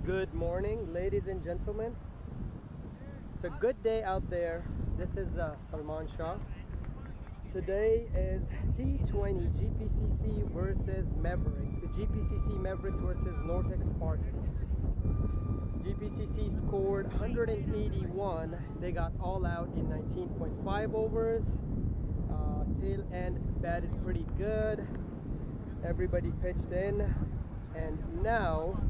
Good morning, ladies and gentlemen. It's a good day out there. This is Salman Shah. Today is T20 GPCC versus Mavericks. The GPCC Mavericks versus Nortex Spartans. GPCC scored 181. They got all out in 19.5 overs. Tail end batted pretty good. Everybody pitched in, and now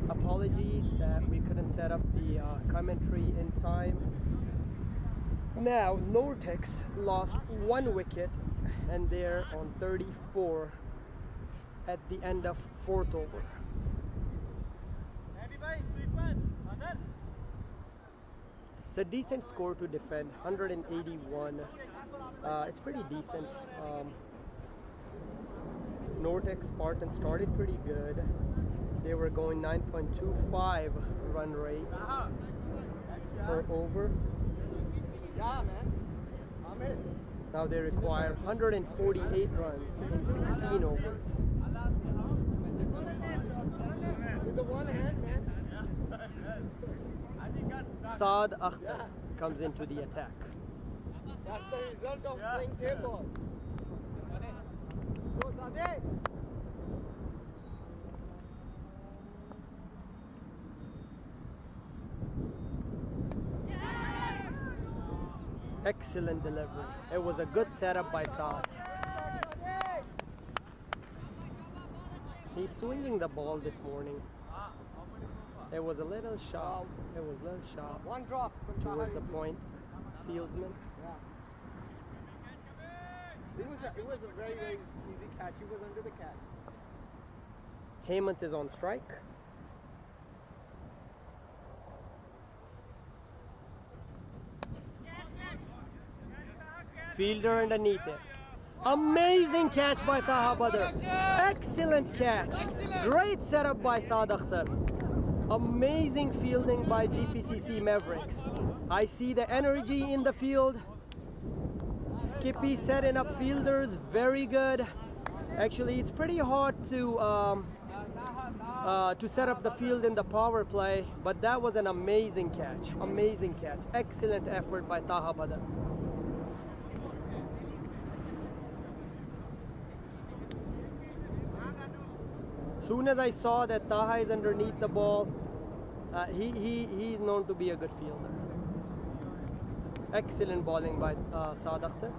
apologies that we couldn't set up the commentary in time. Now Nortex lost 1 wicket and they're on 34 at the end of 4th over. It's a decent score to defend, 181. It's pretty decent. Nortex Spartans started pretty good. They were going 9.25 run rate per over. Now they require 148 runs in 16 overs. Saad Akhtar comes into the attack. That's the result of playing table. Go Saad. Excellent delivery. It was a good setup by Saad. He's swinging the ball this morning. It was a little sharp. It was a little sharp. One drop towards the point. Fieldsman. Yeah. It was a very, very easy catch. He was under the catch. Hemant is on strike. Fielder underneath it. Amazing catch by Taha Badr. Excellent catch. Great setup by Saad Akhtar. Amazing fielding by GPCC Mavericks. I see the energy in the field. Skippy setting up fielders, very good. Actually, it's pretty hard to set up the field in the power play, but that was an amazing catch. Amazing catch. Excellent effort by Taha Badr. Soon as I saw that Taha is underneath the ball, he's known to be a good fielder. Excellent bowling by Saad Akhtar.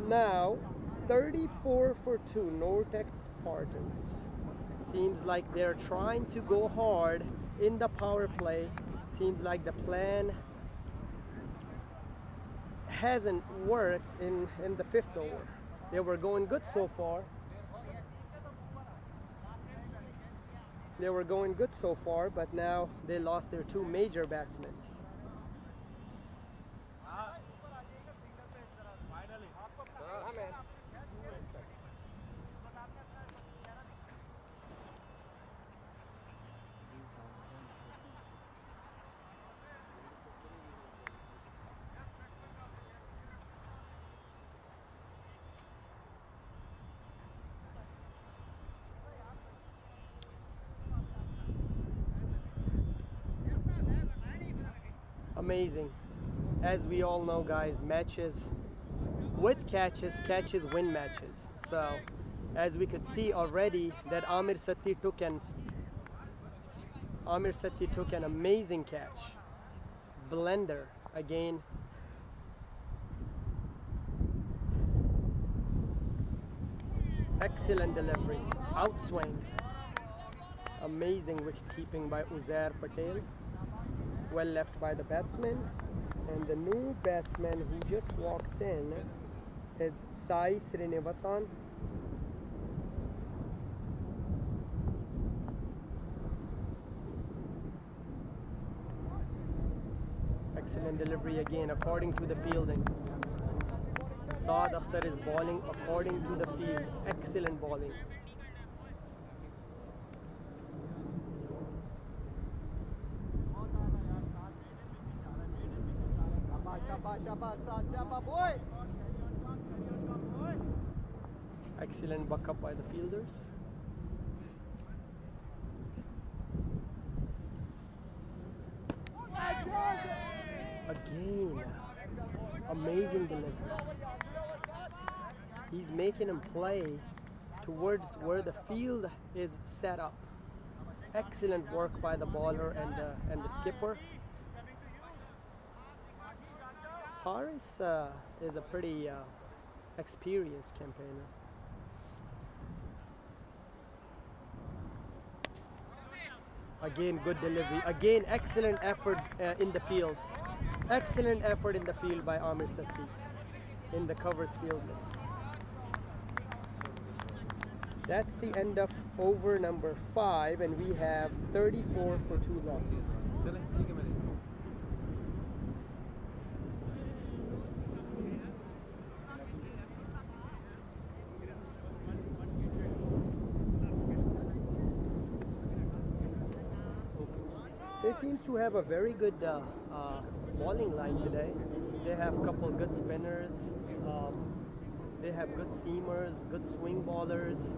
Now 34 for 2 Nortex Spartans. Seems like they're trying to go hard in the power play. Seems like the plan hasn't worked in the 5th over. They were going good so far. They were going good so far, but now they lost their 2 major batsmen. Amazing. As we all know, guys, matches with catches win matches. So as we could see already that Amir Satti took an amazing catch. Blender again. Excellent delivery. Outswing. Amazing wicket keeping by Uzair Patel. Well left by the batsman, and the new batsman who just walked in is Sai Srinivasan. Excellent delivery again according to the fielding. Saad Akhtar is bowling according to the field. Excellent bowling. Excellent buck up by the fielders. Again, amazing delivery. He's making him play towards where the field is set up. Excellent work by the baller and the skipper. Haris is a pretty experienced campaigner. Again, good delivery. Again, excellent effort in the field. Excellent effort in the field by Amir Satti in the covers field. That's the end of over number 5, and we have 34 for 2 loss. They seems to have a very good bowling line today. They have a couple good spinners. They have good seamers, good swing bowlers.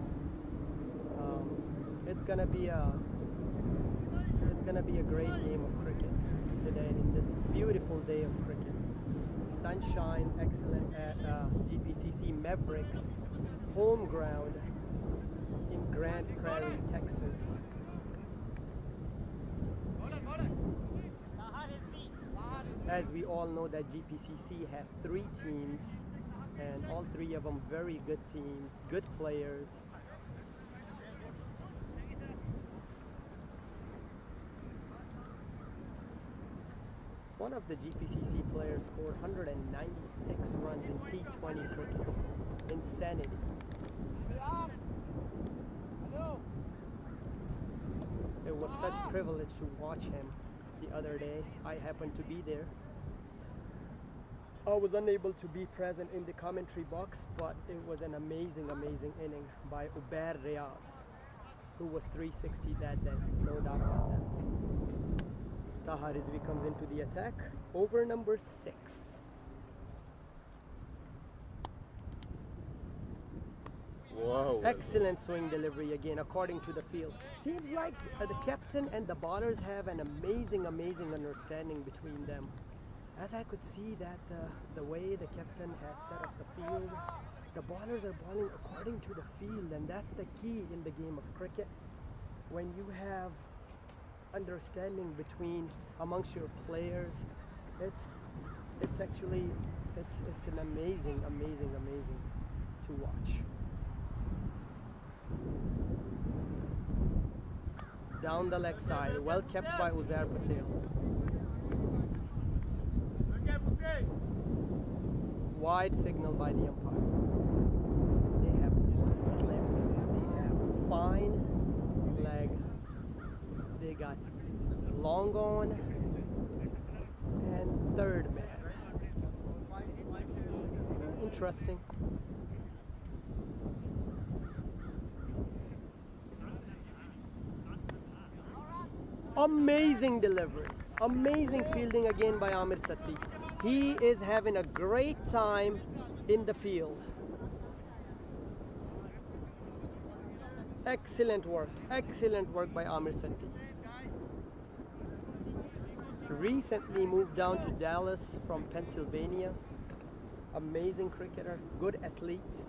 It's gonna be a great game of cricket today in this beautiful day of cricket. Sunshine, excellent at GPCC Mavericks home ground in Grand Prairie, Texas. As we all know that GPCC has 3 teams, and all 3 of them very good teams, good players. One of the GPCC players scored 196 runs in T20 cricket. Insanity. It was such a privilege to watch him the other day. I happened to be there. I was unable to be present in the commentary box, but it was an amazing inning by Ubair Riaz, who was 360 that day, no doubt about that. Taha Rizvi comes into the attack, over number 6. Whoa. Excellent swing delivery again, according to the field. Seems like the captain and the bowlers have an amazing understanding between them. As I could see that the way the captain had set up the field, the bowlers are bowling according to the field, and that's the key in the game of cricket. When you have understanding between amongst your players, it's actually an amazing to watch. Down the leg side, well kept by Uzair Patel. Wide signal by the umpire. They have one slip, they have fine leg, they got long on, and third man. Interesting. Amazing delivery, amazing fielding again by Amir Satti. He is having a great time in the field. Excellent work by Amir Satti. Recently moved down to Dallas from Pennsylvania. Amazing cricketer, good athlete.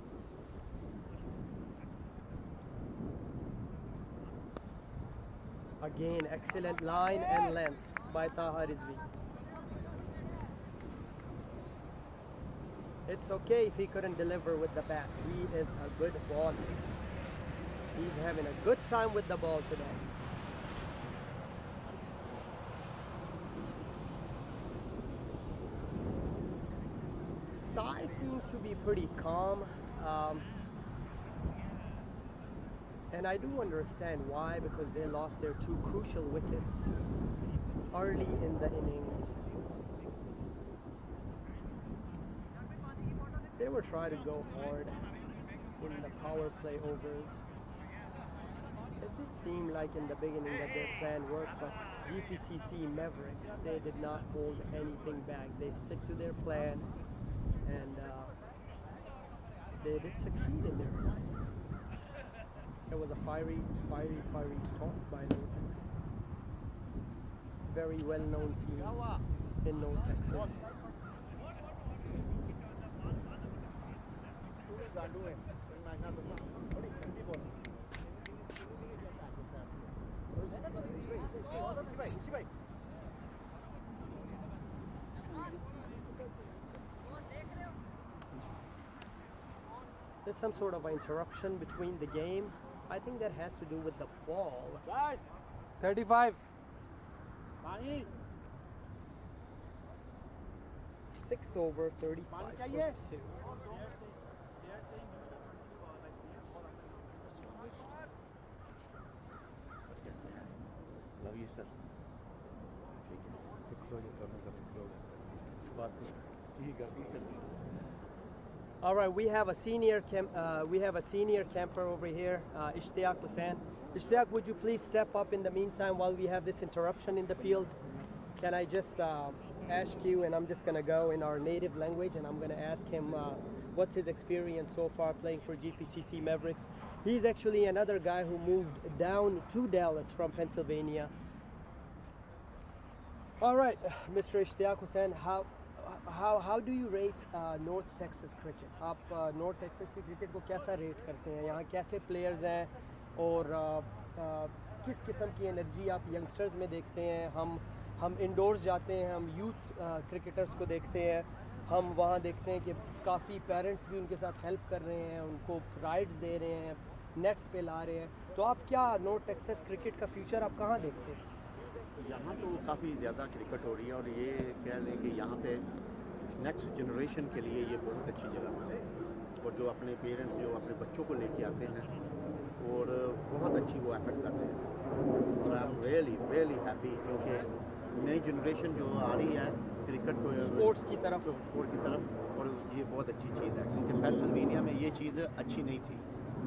Again, excellent line and length by Taha Rizvi. It's okay if he couldn't deliver with the bat. He is a good bowler. He's having a good time with the ball today. Sai seems to be pretty calm. And I do understand why, because they lost their 2 crucial wickets early in the innings. They were trying to go hard in the power play overs. It did seem like in the beginning that their plan worked, but GPCC Mavericks, they did not hold anything back. They stick to their plan, and they did succeed in their plan. It was a fiery start by Nortex. Very well-known team. in Nortexes. There's some sort of interruption between the game. I think that has to do with the ball. 35. Sixth over, 35 for 2. Love you, sir. All right, we have a senior camper over here, Ishtiyaq Hussain. Ishtiyaq, would you please step up in the meantime while we have this interruption in the field? Can I just ask you, and I'm just going to go in our native language, and I'm going to ask him what's his experience so far playing for GPCC Mavericks. He's actually another guy who moved down to Dallas from Pennsylvania. All right, Mr. Ishtiyaq Hussain, how do you rate North Texas cricket? आप North Texas की cricket को कैसा rate करते हैं? यहाँ कैसे players हैं और किस किस्म की energy आप youngsters में देखते हैं? हम indoors जाते हैं, हम youth cricketers को देखते हैं, हम वहाँ देखते हैं कि काफ़ी parents भी उनके साथ help कर रहे हैं, उनको rides दे रहे हैं, nets पे ला रहे हैं. तो आप क्या North Texas cricket का future आप कहाँ देखते हैं? यहाँ तो काफ़ी ज़्यादा क्रिकेट हो रही है और ये कह लें कि यहाँ पे नेक्स्ट जनरेशन के लिए ये बहुत अच्छी जगह है और जो अपने पेरेंट्स जो अपने बच्चों को लेके आते हैं और बहुत अच्छी वो एफर्ट करते हैं और आई एम रियली हैप्पी क्योंकि नई जनरेशन जो आ रही है क्रिकेट को स्पोर्ट्स की तरफ और ये बहुत अच्छी चीज़ है क्योंकि पेंसिल्वेनिया में ये चीज़ अच्छी नहीं थी.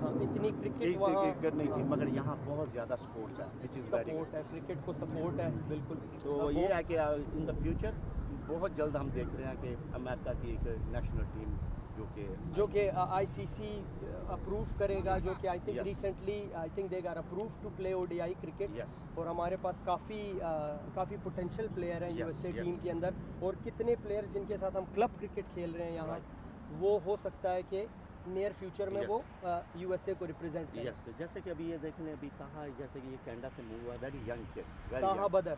हाँ, इतनी क्रिकेट नहीं थी मगर यहाँ बहुत ज़्यादा स्पोर्ट्स है विच इज़ वेरी सपोर्ट है, क्रिकेट को सपोर्ट है बिल्कुल. तो ये है कि इन द फ्यूचर बहुत जल्द हम देख रहे हैं कि अमेरिका की एक नेशनल टीम जो कि ICC अप्रूव करेगा, जो कि I think recently I think they are approve to play ODI cricket. और हमारे पास काफ़ी पोटेंशियल प्लेयर हैं USA टीम के अंदर और कितने प्लेयर जिनके साथ हम क्लब क्रिकेट खेल रहे हैं यहाँ, वो हो सकता है कि नियर फ्यूचर में वो USA को रिप्रेजेंट करें. जैसे कि अभी ये देख लें अभी कहा जैसे कि ये कनाडा से मूव हुआ वेरी यंग किड्स कहा बदर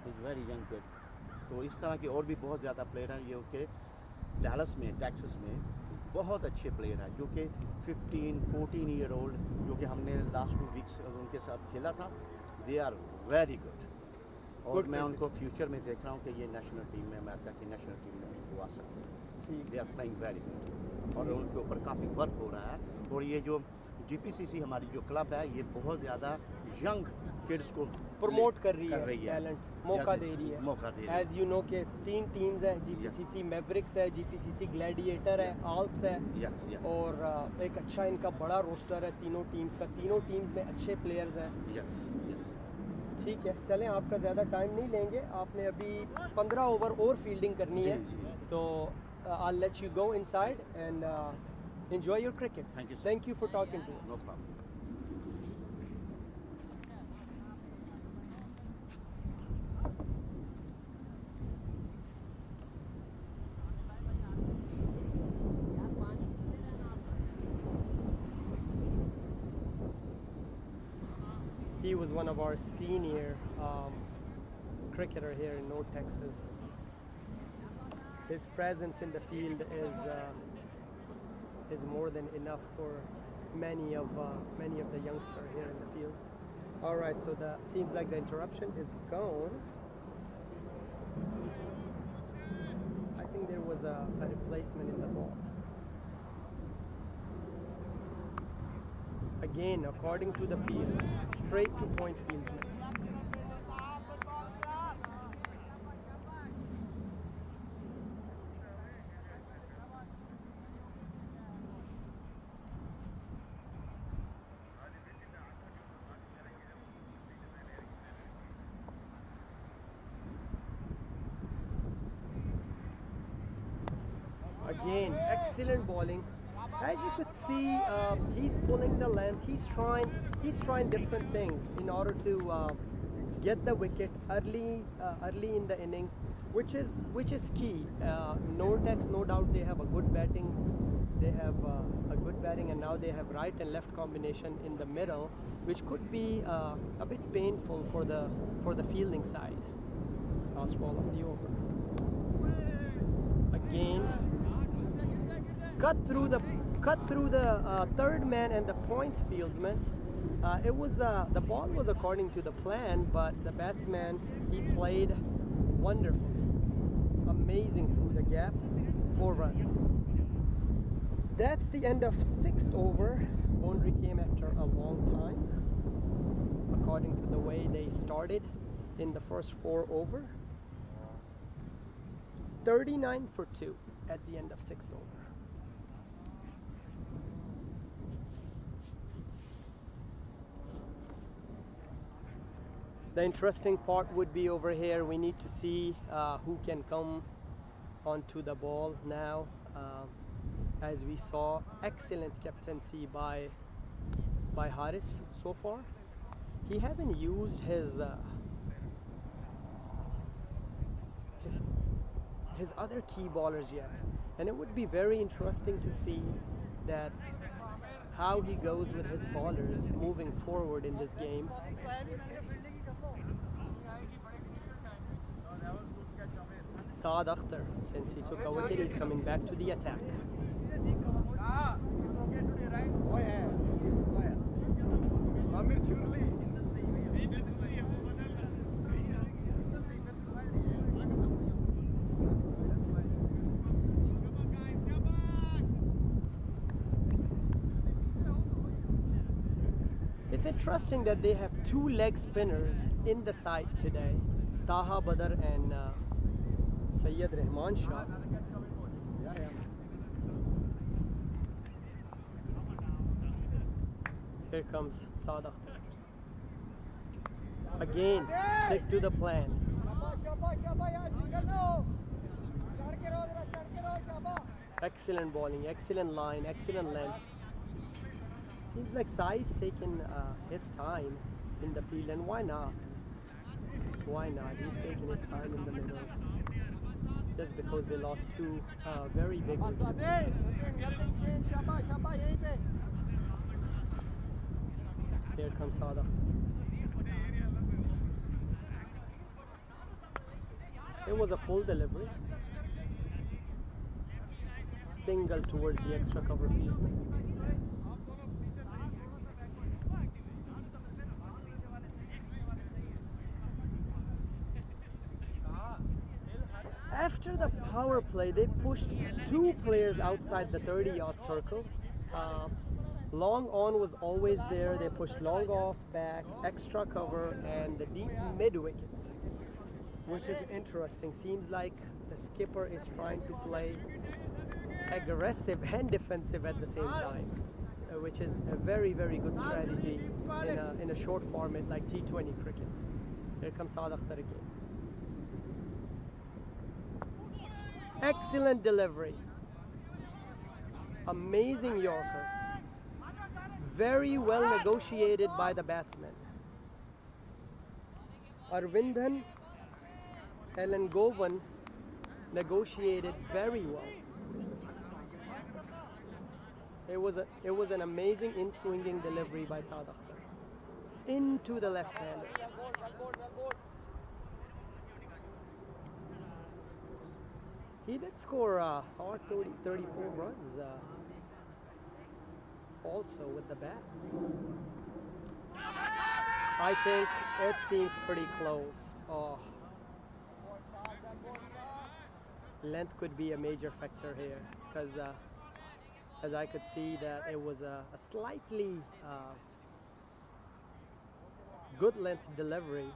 इज़ वेरी यंग किड्स. तो इस तरह के और भी बहुत ज़्यादा प्लेयर हैं जो कि डैलस में टेक्सास में बहुत अच्छे प्लेयर हैं जो कि 15-14 ईयर ओल्ड जो कि हमने लास्ट 2 वीक्स उनके साथ खेला था. दे आर वेरी गुड और मैं उनको फ्यूचर में देख रहा हूँ कि ये नेशनल टीम में अमेरिका की नेशनल टीम में वो आ सकते हैं. They are playing very good और उनके ऊपर काफ़ी वर्क हो रहा है. और ये जो GPCC हमारी जो क्लब है ये बहुत ज़्यादा यंग किड्स को प्रमोट कर रही है, टैलेंट मौका दे रही है. एज यू नो के 3 टीम्स हैं, GPCC Mavericks है, GPCC ग्लैडिएटर है, आल्प्स है और एक अच्छा इनका बड़ा रोस्टर है तीनों टीम्स का. तीनों टीम्स में अच्छे प्लेयर्स हैं. ठीक है, चलें आपका ज़्यादा टाइम नहीं लेंगे. आपने अभी 15 ओवर और फील्डिंग करनी है तो I'll let you go inside and enjoy your cricket. Thank you, sir. Thank you for talking to us. No problem. He was one of our senior cricketer here in North Texas. His presence in the field is more than enough for many of the youngsters here in the field. All right, so seems like the interruption is gone. I think there was a replacement in the ball. Again, according to the field, straight to point field net. Again, excellent bowling. As you could see, he's pulling the length. He's trying different things in order to get the wicket early in the inning. which is key. Nortex, no doubt, they have a good batting. They have a good batting, and now they have right and left combination in the middle, which could be a bit painful for the fielding side. Last ball of the over. Again, cut through the third man and the points fieldsman. It was the ball was according to the plan, but the batsman, he played wonderfully, amazing through the gap. 4 runs. That's the end of 6th over. Boundary came after a long time, according to the way they started in the first 4 over. 39 for 2 at the end of 6th over. The interesting part would be over here. We need to see who can come onto the ball now. As we saw, excellent captaincy by Haris so far. He hasn't used his other key ballers yet, and it would be very interesting to see that how he goes with his ballers moving forward in this game. Saad Akhtar, since he took a wicket, he's coming back to the attack. It's interesting that they have 2 leg spinners in the side today, Taha Badr and Sayyid Rahman Shah. Here comes Saad Akhtar. Again, stick to the plan. Excellent bowling, excellent line, excellent length. Seems like Sai's taking his time in the field, and why not? Why not? He's taking his time in the middle. Just because they lost 2 very big wickets. Here comes Saad Akhtar. It was a full delivery. Single towards the extra cover field. After the power play, they pushed 2 players outside the 30-yard circle. Long on was always there. They pushed long off, back, extra cover, and the deep mid wicket, which is interesting. Seems like the skipper is trying to play aggressive and defensive at the same time, which is a very, very good strategy in a short format like T20 cricket. Here comes Saad Akhtar again. Excellent delivery. Amazing Yorker. Very well negotiated by the batsman. Arvindhan Elangovan negotiated very well. It was an amazing in-swinging delivery by Saad Akhtar into the left-hander. He did score 34 runs also with the bat. I think it seems pretty close. Oh. Length could be a major factor here, because as I could see that it was a slightly good length delivery.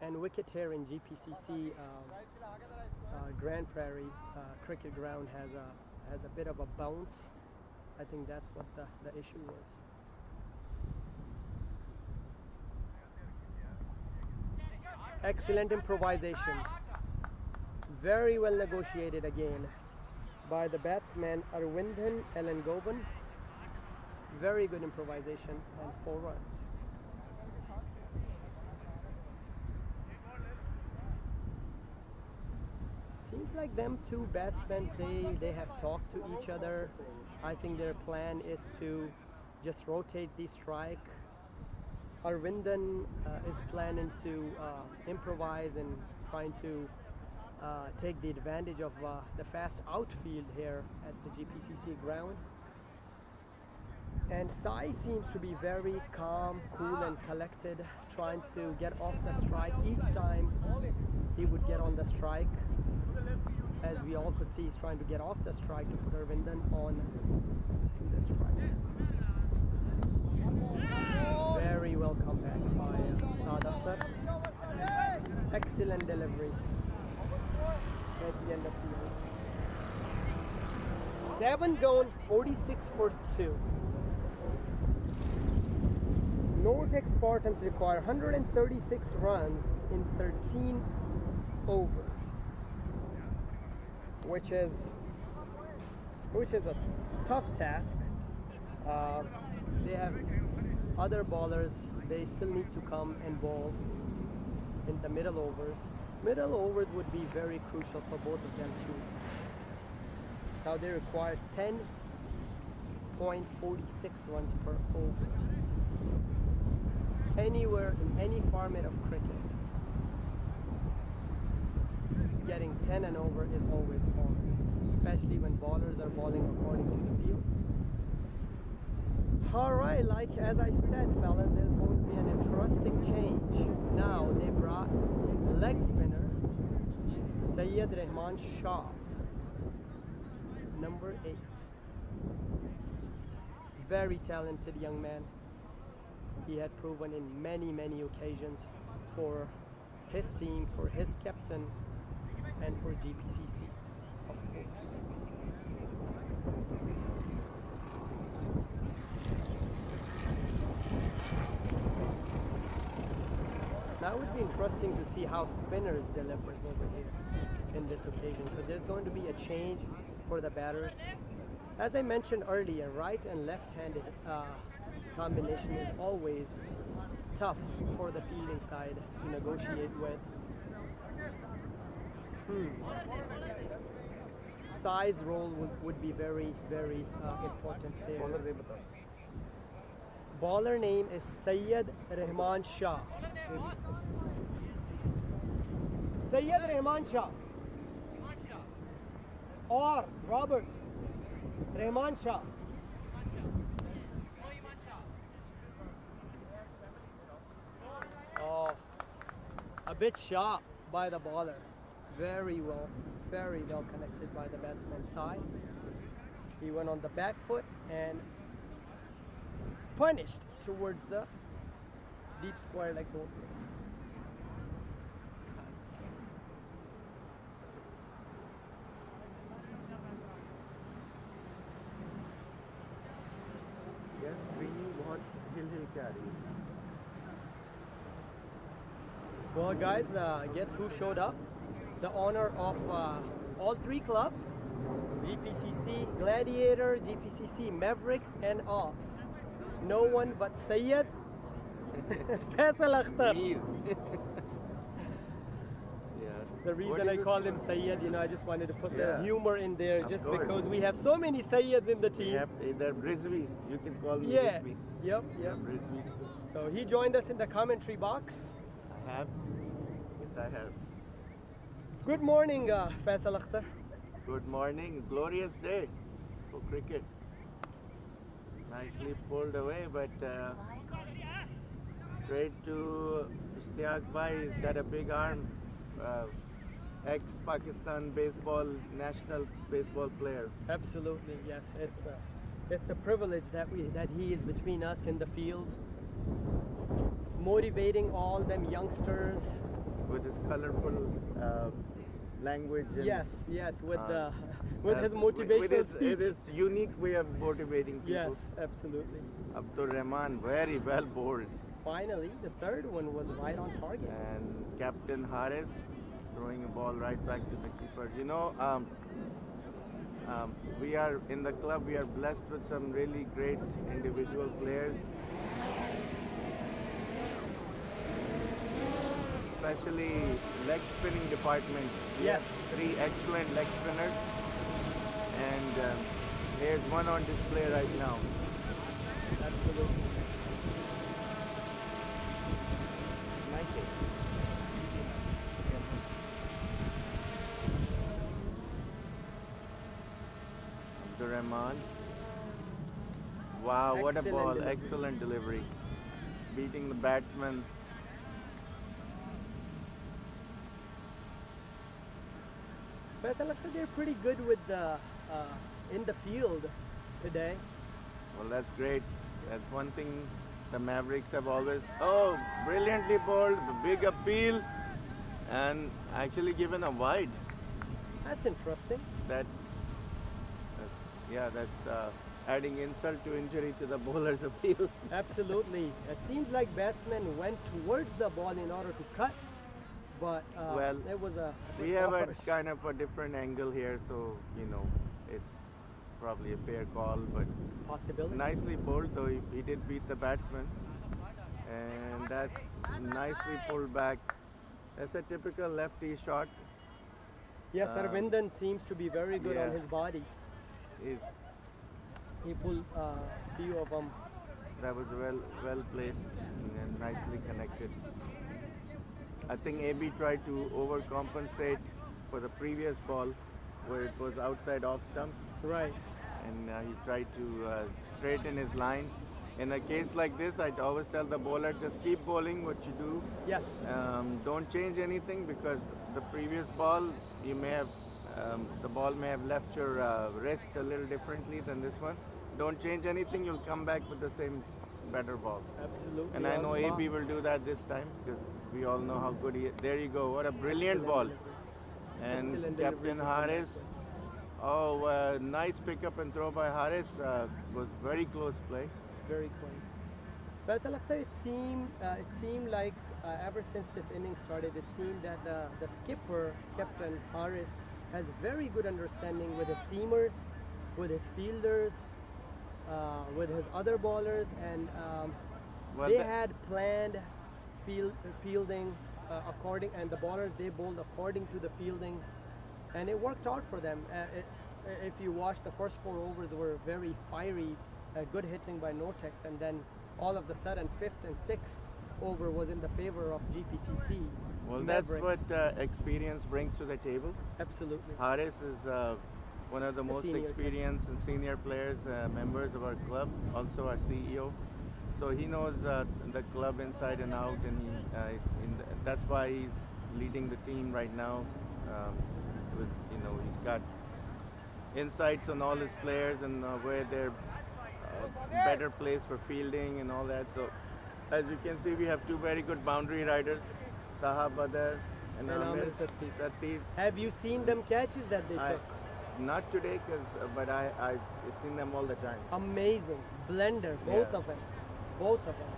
And wicket here in GPCC Grand Prairie cricket ground has a bit of a bounce. I think that's what the issue was. Excellent improvisation. Very well negotiated again by the batsman Arvindhan Elangovan. Very good improvisation and 4 runs. Seems like them two batsmen, they have talked to each other. I think their plan is to just rotate the strike. Arvindan is planning to improvise and trying to take the advantage of the fast outfield here at the GPCC ground. And Sai seems to be very calm, cool and collected, trying to get off the strike each time he would get on the strike. As we all could see, he's trying to get off the strike to put Arvindan on to the strike. Very well come back by Saad Akhtar. Excellent delivery at the end of the over. 7 gone, 46 for 2. Nortex Spartans require 136 runs in 13 overs, which is a tough task. They have other bowlers, they still need to come and bowl in the middle overs. Middle overs would be very crucial for both of them too. Now they require 10.46 runs per over. Anywhere in any format of cricket, getting 10 and over is always hard, especially when bowlers are bowling according to the field. Alright, like as I said, fellas, there's going to be an interesting change. Now they brought leg spinner Syed Rahman Shah, number 8. Very talented young man. He had proven in many occasions for his team, for his captain, and for GPCC, of course. Now it would be interesting to see how spinners delivers over here in this occasion, because there's going to be a change for the batters. As I mentioned earlier, right and left-handed combination is always tough for the fielding side to negotiate with. Size role would be very important here. Bowler name is Syed Rahman Shah. Syed Rahman Shah or Robert Rahman Shah. Oh, a bit sharp by the bowler. Very well connected by the batsman's side. He went on the back foot and punished towards the deep square leg boundary. Yes, screening बहुत हिल के आ रही है. Well, guys, guess who showed up? The owner of all 3 clubs, GPCC Gladiator, GPCC Mavericks and Ops. No one but Syed Faisal Akhtar. The reason I called him Syed, I just wanted to put the humor in there, just because we have so many Syeds in the team. They're Rizvi. You can call me Rizvi. Yep. Rizvi. So he joined us in the commentary box. I have. Yes, I have. Good morning, Faisal Akhtar. Good morning. Glorious day for cricket. Nicely pulled away, but straight to Ishtiaq Bhai. He's got a big arm. Ex-Pakistan national baseball player. Absolutely, yes. It's a privilege that he is between us in the field, motivating all them youngsters with his colorful language. And, yes, with his motivational speech. It is unique way of motivating people. Yes, absolutely. Abdur Rahman, very well bowled. Finally, the third one was right on target. And Captain Haris throwing a ball right back to the keeper. We are in the club, we are blessed with some really great individual players. especially leg spinning department. We Yes. have 3 excellent leg spinners, and here's one on display right now. Absolutely. Rahman. Wow, what a Excellent ball. delivery. Excellent delivery. Beating the batsman. But ऐसा लगता है they're pretty good with the in the field today. Well, that's great. That's one thing the Mavericks have always... Oh, brilliantly bowled. Big appeal. And actually given a wide. That's interesting. That's adding insult to injury to the bowler's appeal. Absolutely. It seems like batsmen went towards the ball in order to cut, but Well, it was a We bit have a harsh. kind of a different angle here, so, you know, it's probably a fair call, but possibility. nicely bowled, though he did beat the batsman. And that's nicely pulled back. That's a typical lefty shot. Yes, Arvindan seems to be very good on yeah. his body. It, He pulled a few of them. that was well placed and nicely connected. I think AB tried to overcompensate for the previous ball where it was outside off stump, Right. and he tried to straighten his line. In a case like this, I'd always tell the bowler, just keep bowling what you do. Yes. Don't change anything, because the previous ball, you may have, the ball may have left your wrist a little differently than this one. Don't change anything, you'll come back with the same better ball. Absolutely. And I on know spot. AB will do that this time, because we all know how good he is. There you go, what a brilliant Excellent ball. delivery. And Excellent Captain delivery to Haris, nice pickup and throw by Haris, was very close play. It's very close. But ऐसा लगता है it seemed like ever since this inning started, it seemed that the skipper, Captain Haris, has very good understanding with his seamers, with his fielders, with his other bowlers, and Well, they the- had planned fielding according, and the bowlers they bowled according to the fielding, and it worked out for them. If you watch, the first 4 overs were very fiery, good hitting by Nortex, and then all of the sudden 5th and 6th over was in the favor of GPCC. Well, Mavericks. that's what experience brings to the table. Absolutely. Haris is one of the most senior experienced and senior players, members of our club, also our CEO. So he knows the club inside and out, and that's why he's leading the team right now. He's got insights on all his players and where they're better placed for fielding and all that. So as you can see, we have 2 very good boundary riders, Taha Badar and And Amir Amir Satti. Satti. Have you seen them catches that they took? Not today, but I've seen them all the time. Amazing blender, both of them.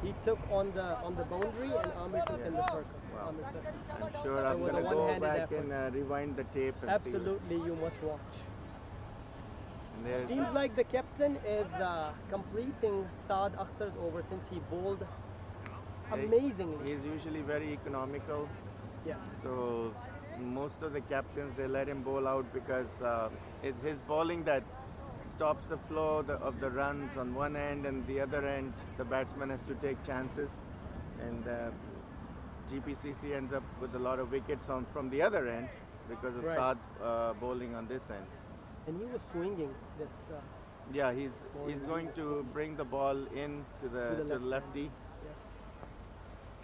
He took on the boundary, and Amir took in the circle. Wow. Amir Satti. I'm sure It I'm was a going to go one-handed back effort. and rewind the tape and Absolutely, you must watch. see. And there's- Seems like the captain is completing Saad Akhtar's over since he bowled amazingly. He's usually very economical. Yes. So most of the captains, they let him bowl out because it's his bowling that stops the flow of the runs on one end, and the other end the batsman has to take chances, and GPCC ends up with a lot of wickets from the other end because of Right. Saad's bowling on this end. And he was swinging this. Yeah, he's bowling going on to this bring the ball in to the left lefty. Yes.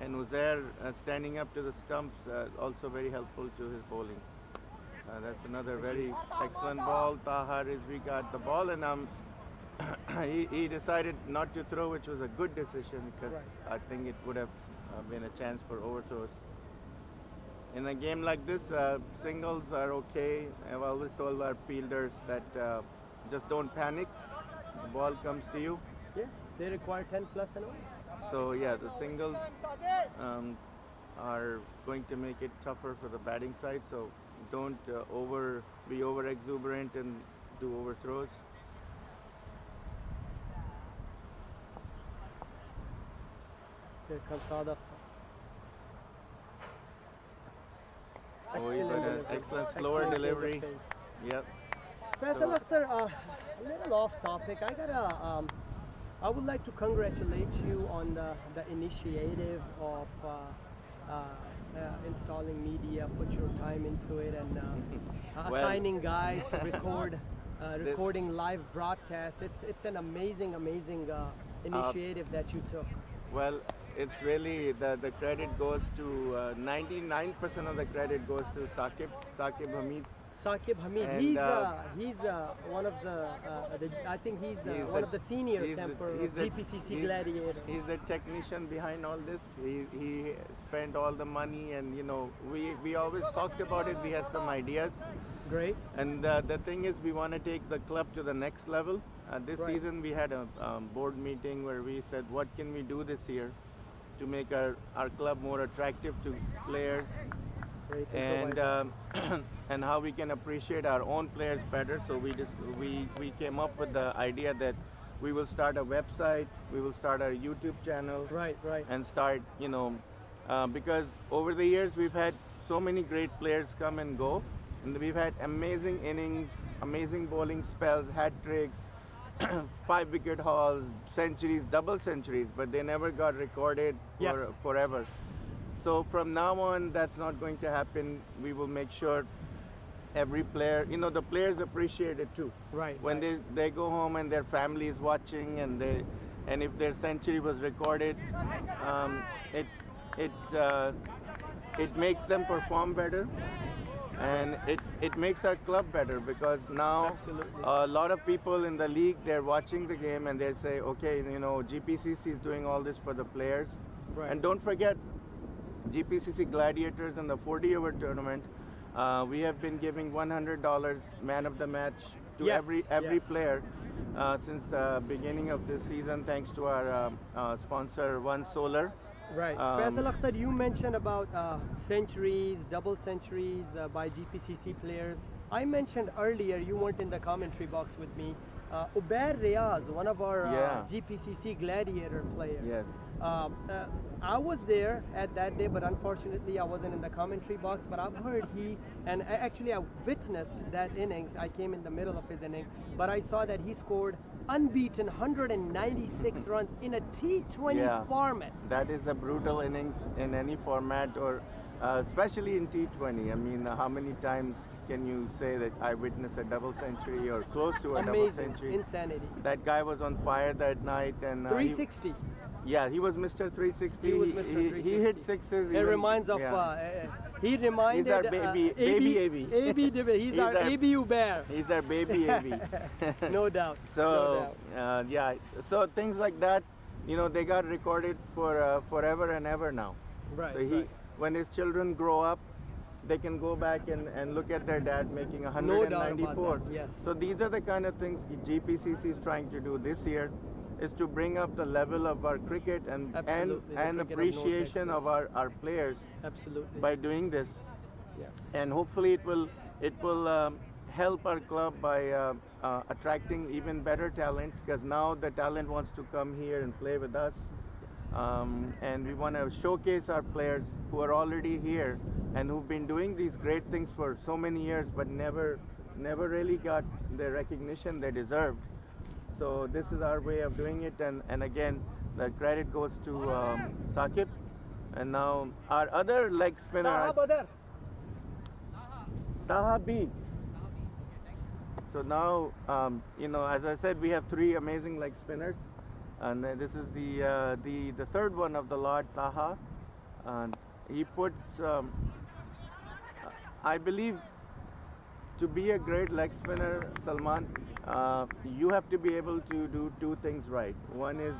And Uzair standing up to the stumps, also very helpful to his bowling. That's another very excellent ball. Tahar is we got the ball, and he decided not to throw, which was a good decision because Right. I think it would have been a chance for overthrows. In a game like this, singles are okay. I've always told our fielders that just don't panic. The ball comes to you. Yeah, they require 10 plus and all. So yeah, the singles are going to make it tougher for the batting side. So don't be over exuberant and do overthrows. Here comes Saad Akhtar. Oh, he got an excellent slower Excellent change of delivery. pace. Yep. Faisal Akhtar, a little off topic. I would like to congratulate you on the initiative of installing media, put your time into it, and Well- assigning guys to recording live broadcast. It's an amazing initiative that you took. Well, it's really the credit goes to 99% of the credit goes to Saqib Hamid. Saqib Hamid, And, he's one of I think he's one of the senior camper of GPCC Gladiator. He's the technician behind all this. He spent all the money, and we always talked about it. We had some ideas, Great. and the thing is, we want to take the club to the next level. This Right. season, we had a board meeting where we said, what can we do this year to make our club more attractive to players, Great. and and how we can appreciate our own players better. So we came up with the idea that we will start a website, we will start our YouTube channel, Right. and start, because over the years we've had so many great players come and go, and we've had amazing innings, amazing bowling spells, hat tricks, 5-wicket hauls, centuries, double centuries, but they never got recorded Yes. forever. So from now on, that's not going to happen. We will make sure every player, the players appreciate it too. Right. When they go home and their family is watching, and if their century was recorded, it makes them perform better, and it makes our club better, because now Absolutely. a lot of people in the league, they're watching the game and they say, okay, GPCC is doing all this for the players. Right. And don't forget, GPCC Gladiators in the 40-over tournament, we have been giving $100 man of the match to Yes, every yes. player since the beginning of this season, thanks to our sponsor One Solar. Right. Faisal Akhtar, you mentioned about centuries, double centuries by GPCC players. I mentioned earlier, you weren't in the commentary box with me, Ubair Riaz, one of our Yeah. GPCC Gladiator players. Yes. I was there at that day, but unfortunately I wasn't in the commentary box. But I've heard actually I witnessed that innings. I came in the middle of his inning, but I saw that he scored unbeaten 196 runs in a T20 Yeah. format. That is a brutal innings in any format, or especially in T20. I mean, how many times can you say that I witnessed a double century or close to a double Amazing, century? insanity. That guy was on fire that night, and 360. he was Mr. 360. He was Mr. 360. He hit sixes. It even- reminds of. yeah. He reminded. He's our baby AB. He's our AB Ubair. He's our baby AB. No doubt. So no doubt. so things like that, they got recorded for forever and ever now. Right. So when his children grow up, they can go back and look at their dad making No doubt about 194. that, yes. So these are the kind of things GPCC is trying to do this year, is to bring up the level of our cricket and Absolutely, the and cricket of appreciation Nortex, of yes. our players Absolutely. by doing this. Yes. And hopefully it will help our club by attracting even better talent, because now the talent wants to come here and play with us. And we want to showcase our players who are already here and who've been doing these great things for so many years, but never really got the recognition they deserved. So this is our way of doing it, and again, the credit goes to Saqib. And now our other leg spinner, Taha B. So now, as I said, we have 3 amazing leg spinners, and this is the third one of the lot, Taha. And he puts, I believe, to be a great leg spinner, Salman, you have to be able to do 2 things right. One is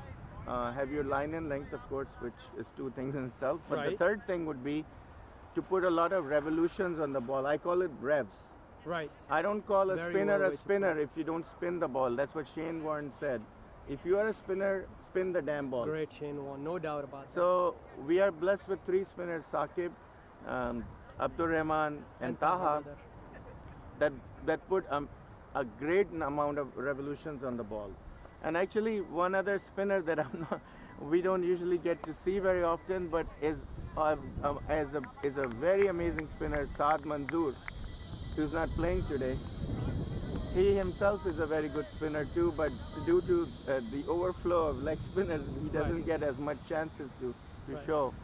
have your line and length, of course, which is 2 things in itself. But the Right. third thing would be to put a lot of revolutions on the ball. I call it revs. Right. I don't call a Very spinner well a way to spinner put it. if you don't spin the ball. That's what Shane Warne said. If you are a spinner, spin the damn ball. Great Shane Warne, no doubt about that. So we are blessed with 3 spinners, Saqib, Abdur Rahman and Taha, Badr. that put a great amount of revolutions on the ball. And actually, one other spinner that we don't usually get to see very often, but is a very amazing spinner, Saad Manzoor, who's not playing today. He himself is a very good spinner too, but due to the overflow of leg spinners, he doesn't get as much chances to show.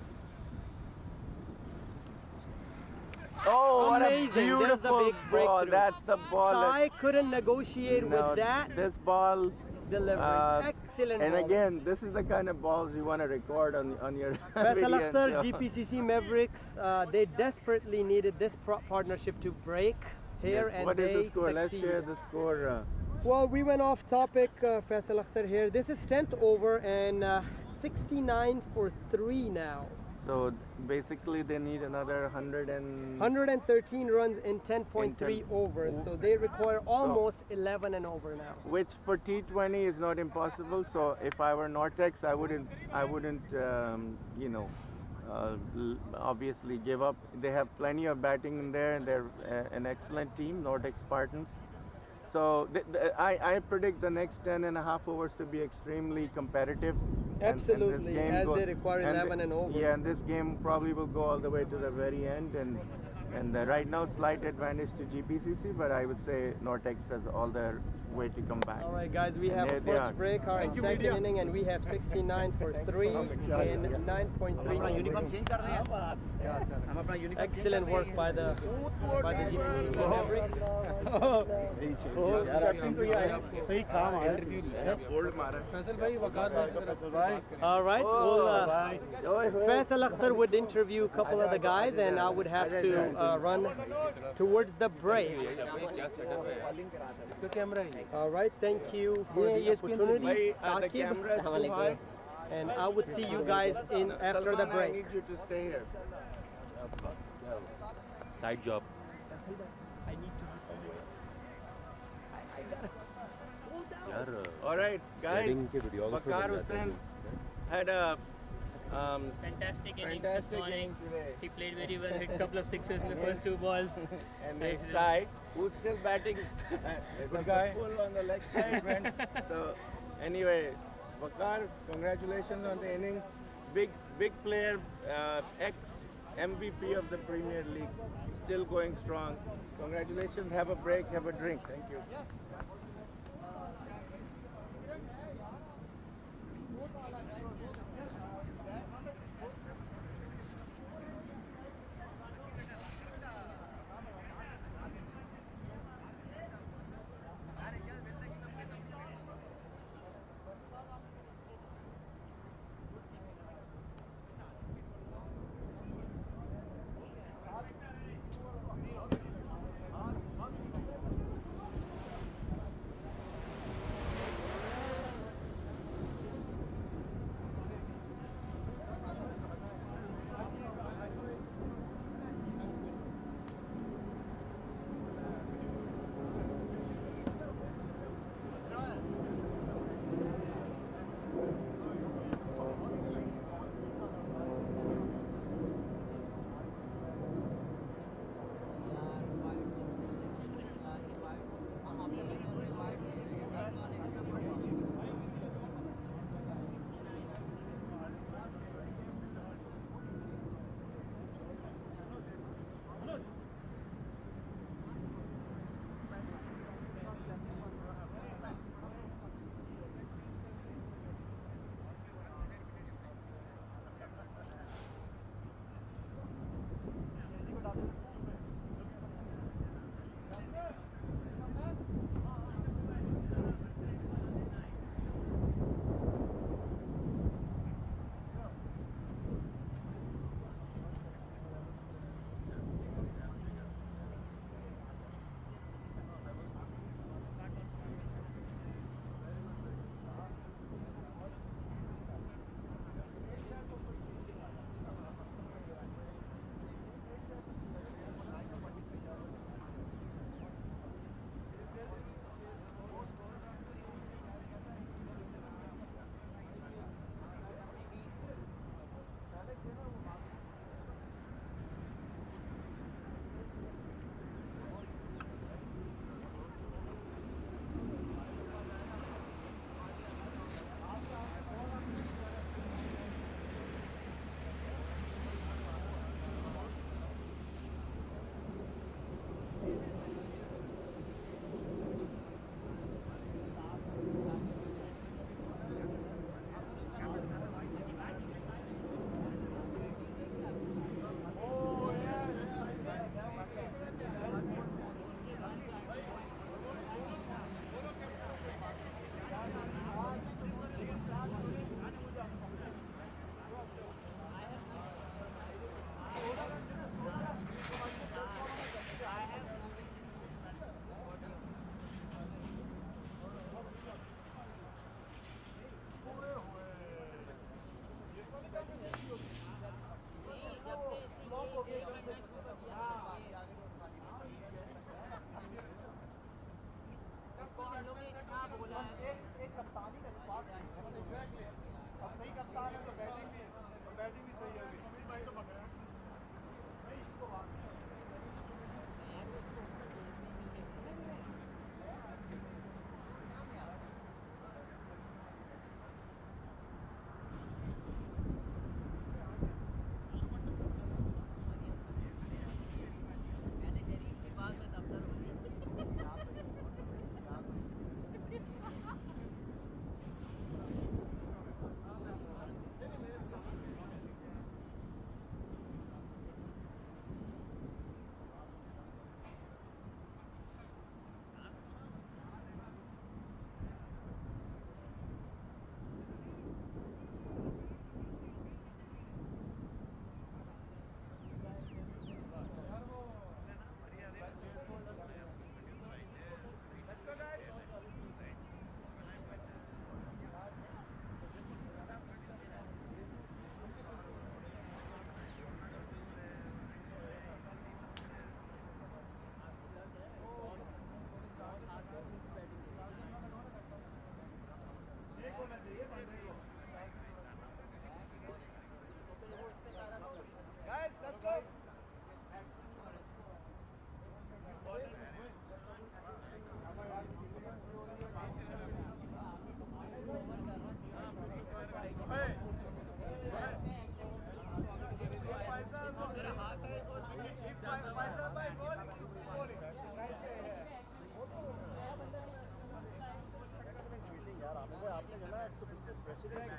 Oh, Amazing. what a beautiful There's the big ball! breakthrough. That's the ball. Sai couldn't negotiate No, with that this ball. delivery. Excellent And ball. again, this is the kind of balls you want to record on your Faisal video. Akhtar, GPCC Mavericks, they desperately needed this partnership to break here, and what they is the score? Let's succeeded. share the score. Well, we went off topic, Faisal Akhtar here. This is 10th over and 69 for 3 now. So basically, they need another 113 runs in 10.3 overs, so they require almost 11 and over now. which for T20 is not impossible. So if I were Nortex, I wouldn't, you know, obviously give up. They have plenty of batting in there, and they're an excellent team, Nortex Spartans. So I predict the next 10.5 overs to be extremely competitive. Absolutely, as they require 11 and over. Yeah, and this game probably will go all the way to the very end. And right now, slight advantage to GPCC, but I would say Nortex has all the way to come back. All right, guys, we And have there a they are. first break, our second inning, and we have 69 for 3 and 9.3 overs. Excellent work by the GPCC Mavericks. सही काम आया All right, Faisal Akhtar would interview a couple of the guys, and I would have to run towards the break. All right, thank you for the opportunity, The camera is too Saqib. high. And I would see you guys in after the Salman, I break. need you to stay here. Side job. I need to be somewhere. यार All right, guys. wedding के videographer Waqar बन जाते Hussain हैं। had a Fantastic innings fantastic this morning. inning today. He played very well, hit a couple of sixes in the first 2 balls. And this side, who's still batting, good guy, full on the leg side. So anyway, Waqar, congratulations on the inning. Big player, ex MVP of the Premier League, still going strong. Congratulations. Have a break. Have a drink. Thank you.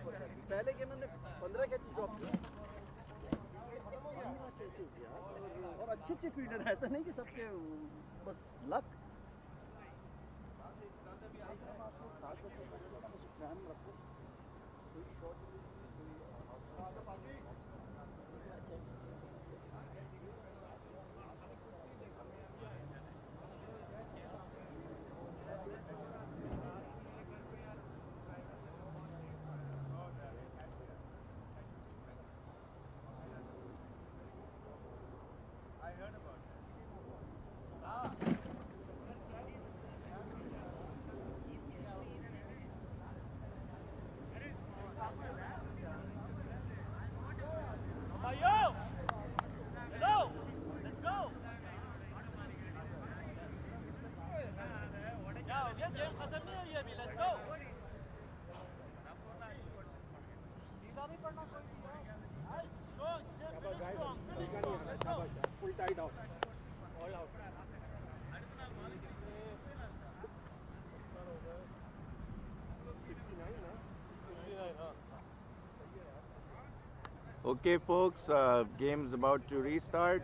पहले game में 15 catches drop किए 15 catches यार और अच्छे अच्छे fielder हैं ऐसा नहीं कि सबके बस लक आपको 7 से पहले बस प्लान रखो कोई shot full tied out all out Okay, folks, game's about to restart.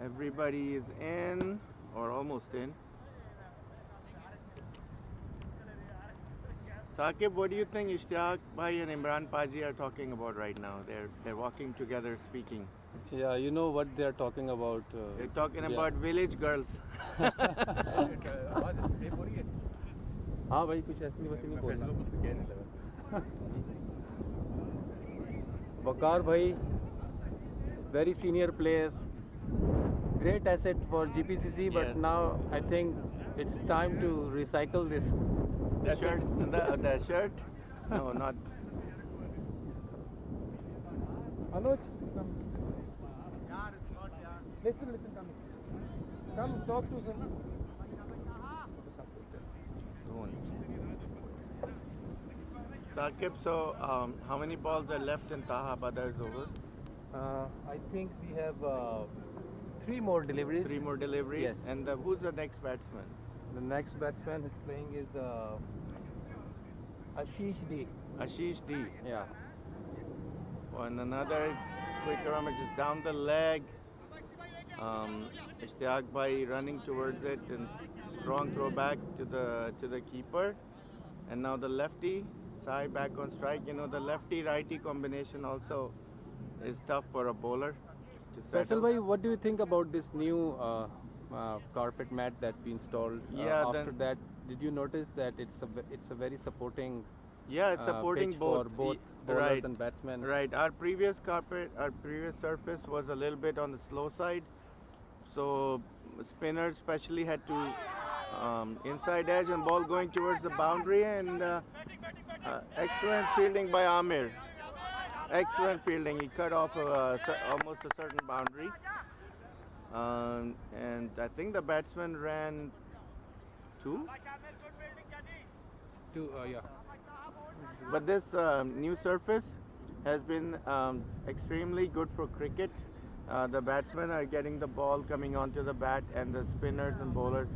Everybody is in, or almost in. Saqib, what do you think Ishtiyaq Bhai and Imran Paji are talking about right now? They're walking together, speaking. Yeah, you know what they are talking about. They're talking about village girls. हाँ भाई कुछ ऐसी वैसी नहीं बोलना वकार भाई very senior player, great asset for GPCC, but Yes. now I think it's time to recycle this. The shirt? The shirt? No, not. Anuj, come. Listen, come, talk to some. Saqib, so how many balls are left in Taha Badar's over? I think we have 3 more deliveries. 3 more deliveries. Yes. And who's the next batsman? The next batsman who's playing is Ashish D. Ashish D. Yeah. And another quick run, which is down the leg. Ishtiyaq Bhai running towards it and strong throw back to the keeper. And now the lefty, Sai back on strike. You know, the lefty-righty combination also is tough for a bowler to Faisal settle. bhai, what do you think about this new carpet mat that we installed? Yeah, after that, did you notice that it's a very supporting Yeah, it's supporting pitch both. for both bowlers Right. and batsmen? Right. Our previous surface was a little bit on the slow side, so spinners especially had to inside edge and ball going towards the boundary, and excellent fielding by Amir. Excellent fielding. He cut off almost a certain boundary, and I think the batsman ran 2. Yeah. But this new surface has been extremely good for cricket. The batsmen are getting the ball coming onto the bat, and the spinners and bowlers,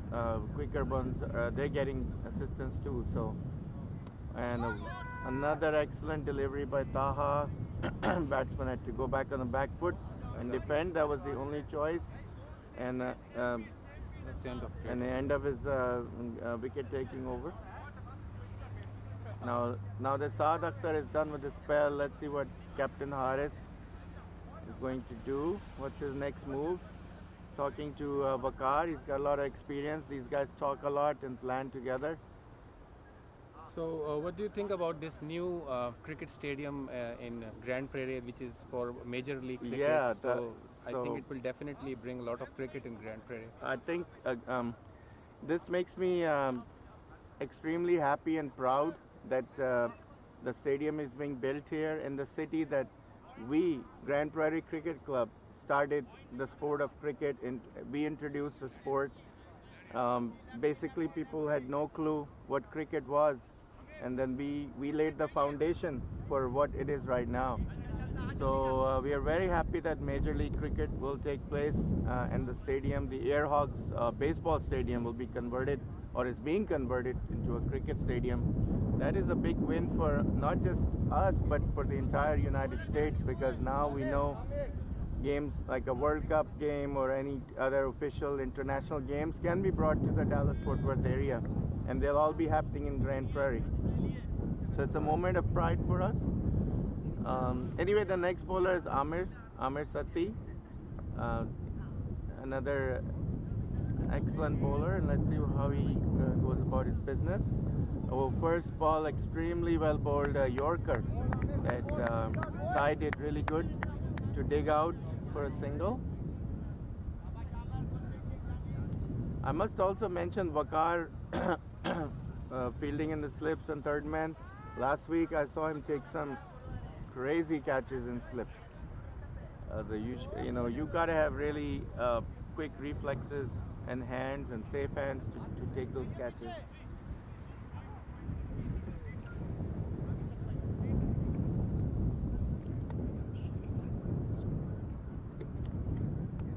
quicker ones, they're getting assistance too. So, and another excellent delivery by Taha. Batsman had to go back on the back foot and defend. That was the only choice, and That's the end of and the end of his wicket taking over. Now that Saad Akhtar is done with his spell, let's see what Captain Haris is going to do. What's his next move? He's talking to Bakar. He's got a lot of experience. These guys talk a lot and plan together. So, what do you think about this new cricket stadium in Grand Prairie, which is for Major League Cricket? Yeah, I think it will definitely bring a lot of cricket in Grand Prairie. I think this makes me extremely happy and proud that the stadium is being built here in the city that we, Grand Prairie Cricket Club, started the sport of cricket, and we introduced the sport. Basically, people had no clue what cricket was, and then we laid the foundation for what it is right now. So we are very happy that Major League Cricket will take place, and the stadium, the Airhogs baseball stadium, will be converted, or is being converted into a cricket stadium. that is a big win for not just us but for the entire United States, because now we know games like a World Cup game or any other official international games can be brought to the Dallas-Fort Worth area, and they'll all be happening in Grand Prairie. So it's a moment of pride for us. Anyway, the next bowler is Amir Sati, another excellent bowler, and let's see how he goes about his business. Our first ball, extremely well bowled Yorker. That side did really good to dig out for a single. I must also mention Vakar fielding in the slips and third man. Last week I saw him take some crazy catches in slips. You gotta have really quick reflexes and hands and safe hands to take those catches.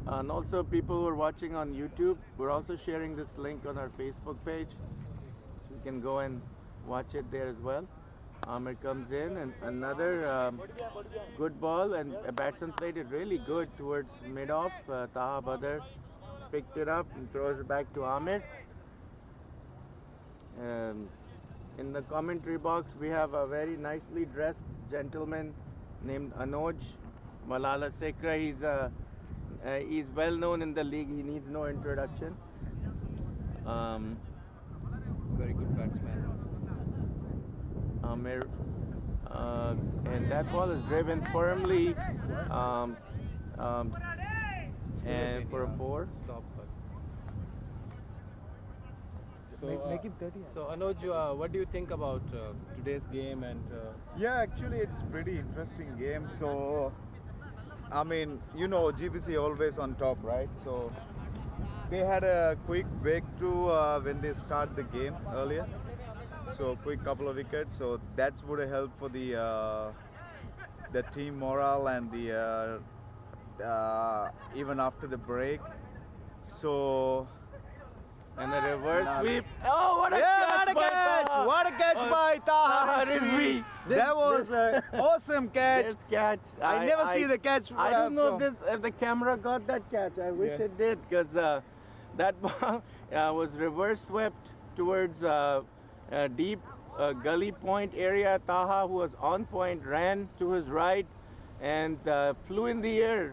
And also, people who are watching on YouTube, we're also sharing this link on our Facebook page, so you can go and watch it there as well. Amir comes in, and another good ball, and a batsman played it really good towards mid-off. Taha Badr picked it up and throws it back to Amir. In the commentary box, we have a very nicely dressed gentleman named Anoj Malala Sekra. He's well known in the league. He needs no introduction. He's a very good batsman. Amir, and that ball is driven firmly, and for a 4. Stop. Make it 30. So Anuj, what do you think about today's game? And Yeah, actually it's pretty interesting game. So, I mean, GPC always on top, right? So, they had a quick breakthrough when they start the game earlier. So, quick couple of wickets. So, that would have helped for the team morale and the even after the break. So. And a reverse sweep. Oh, what a catch! What a catch by Taha Rizvi! That was an awesome catch. This catch, I never see the catch. I don't know if the camera got that catch. I wish it did, because that ball was reverse swept towards a deep gully point area. Taha, who was on point, ran to his right and flew in the air.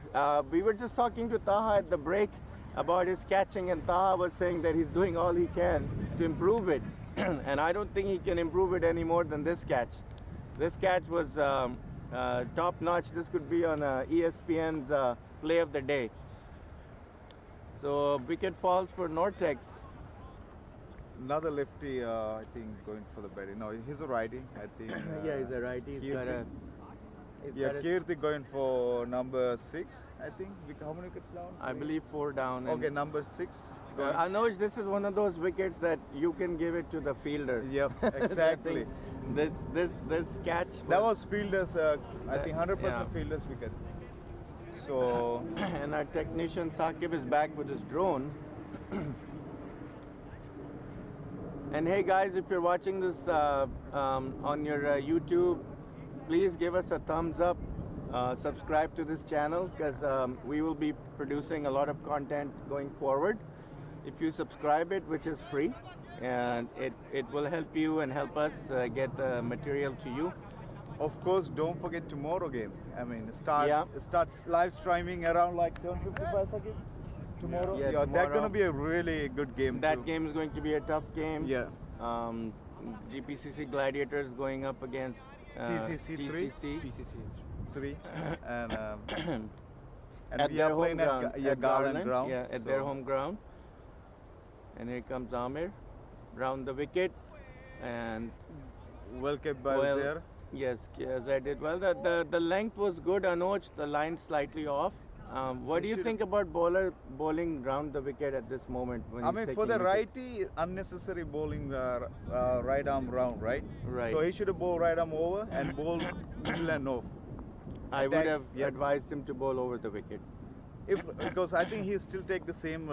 We were just talking to Taha at the break about his catching, and Taha was saying that he's doing all he can to improve it. And I don't think he can improve it any more than this catch. This catch was top notch. This could be on ESPN's play of the day. So wicket falls for Nortex. Another lefty, I think, going for the batting. No, he's a righty, I think. Yeah, he's a righty. He's got a... Kirti going for number 6, I think. How many wickets down? I believe 4 down. Okay, number 6. Anuj, this is one of those wickets that you can give it to the fielder. Yep, exactly. this catch. That was fielder's, I think 100% fielder's wicket. So. And our technician Saqib is back with his drone. And hey guys, if you're watching this on your YouTube, please give us a thumbs up, subscribe to this channel, because we will be producing a lot of content going forward. If you subscribe it, which is free, and it will help you and help us get the material to you. Of course, don't forget tomorrow game. I mean, starts live streaming around like 7:55 seconds tomorrow. Yeah, That's going to be a really good game. That game is going to be a tough game. Yeah. GPCC Gladiators going up against TCC 3 and at we their are playing home ground, at Garland ground. Yeah, at their home ground. And here comes Amir round the wicket, and well kept by Zaire. Yes, I did well. The length was good, Anuj. The line slightly off. What do you think about bowling round the wicket at this moment? When I mean, for the righty, unnecessary bowling right arm round, right? Right. So he should have bowled right arm over and bowled middle and off. I would have advised him to bowl over the wicket. Because I think he still take the same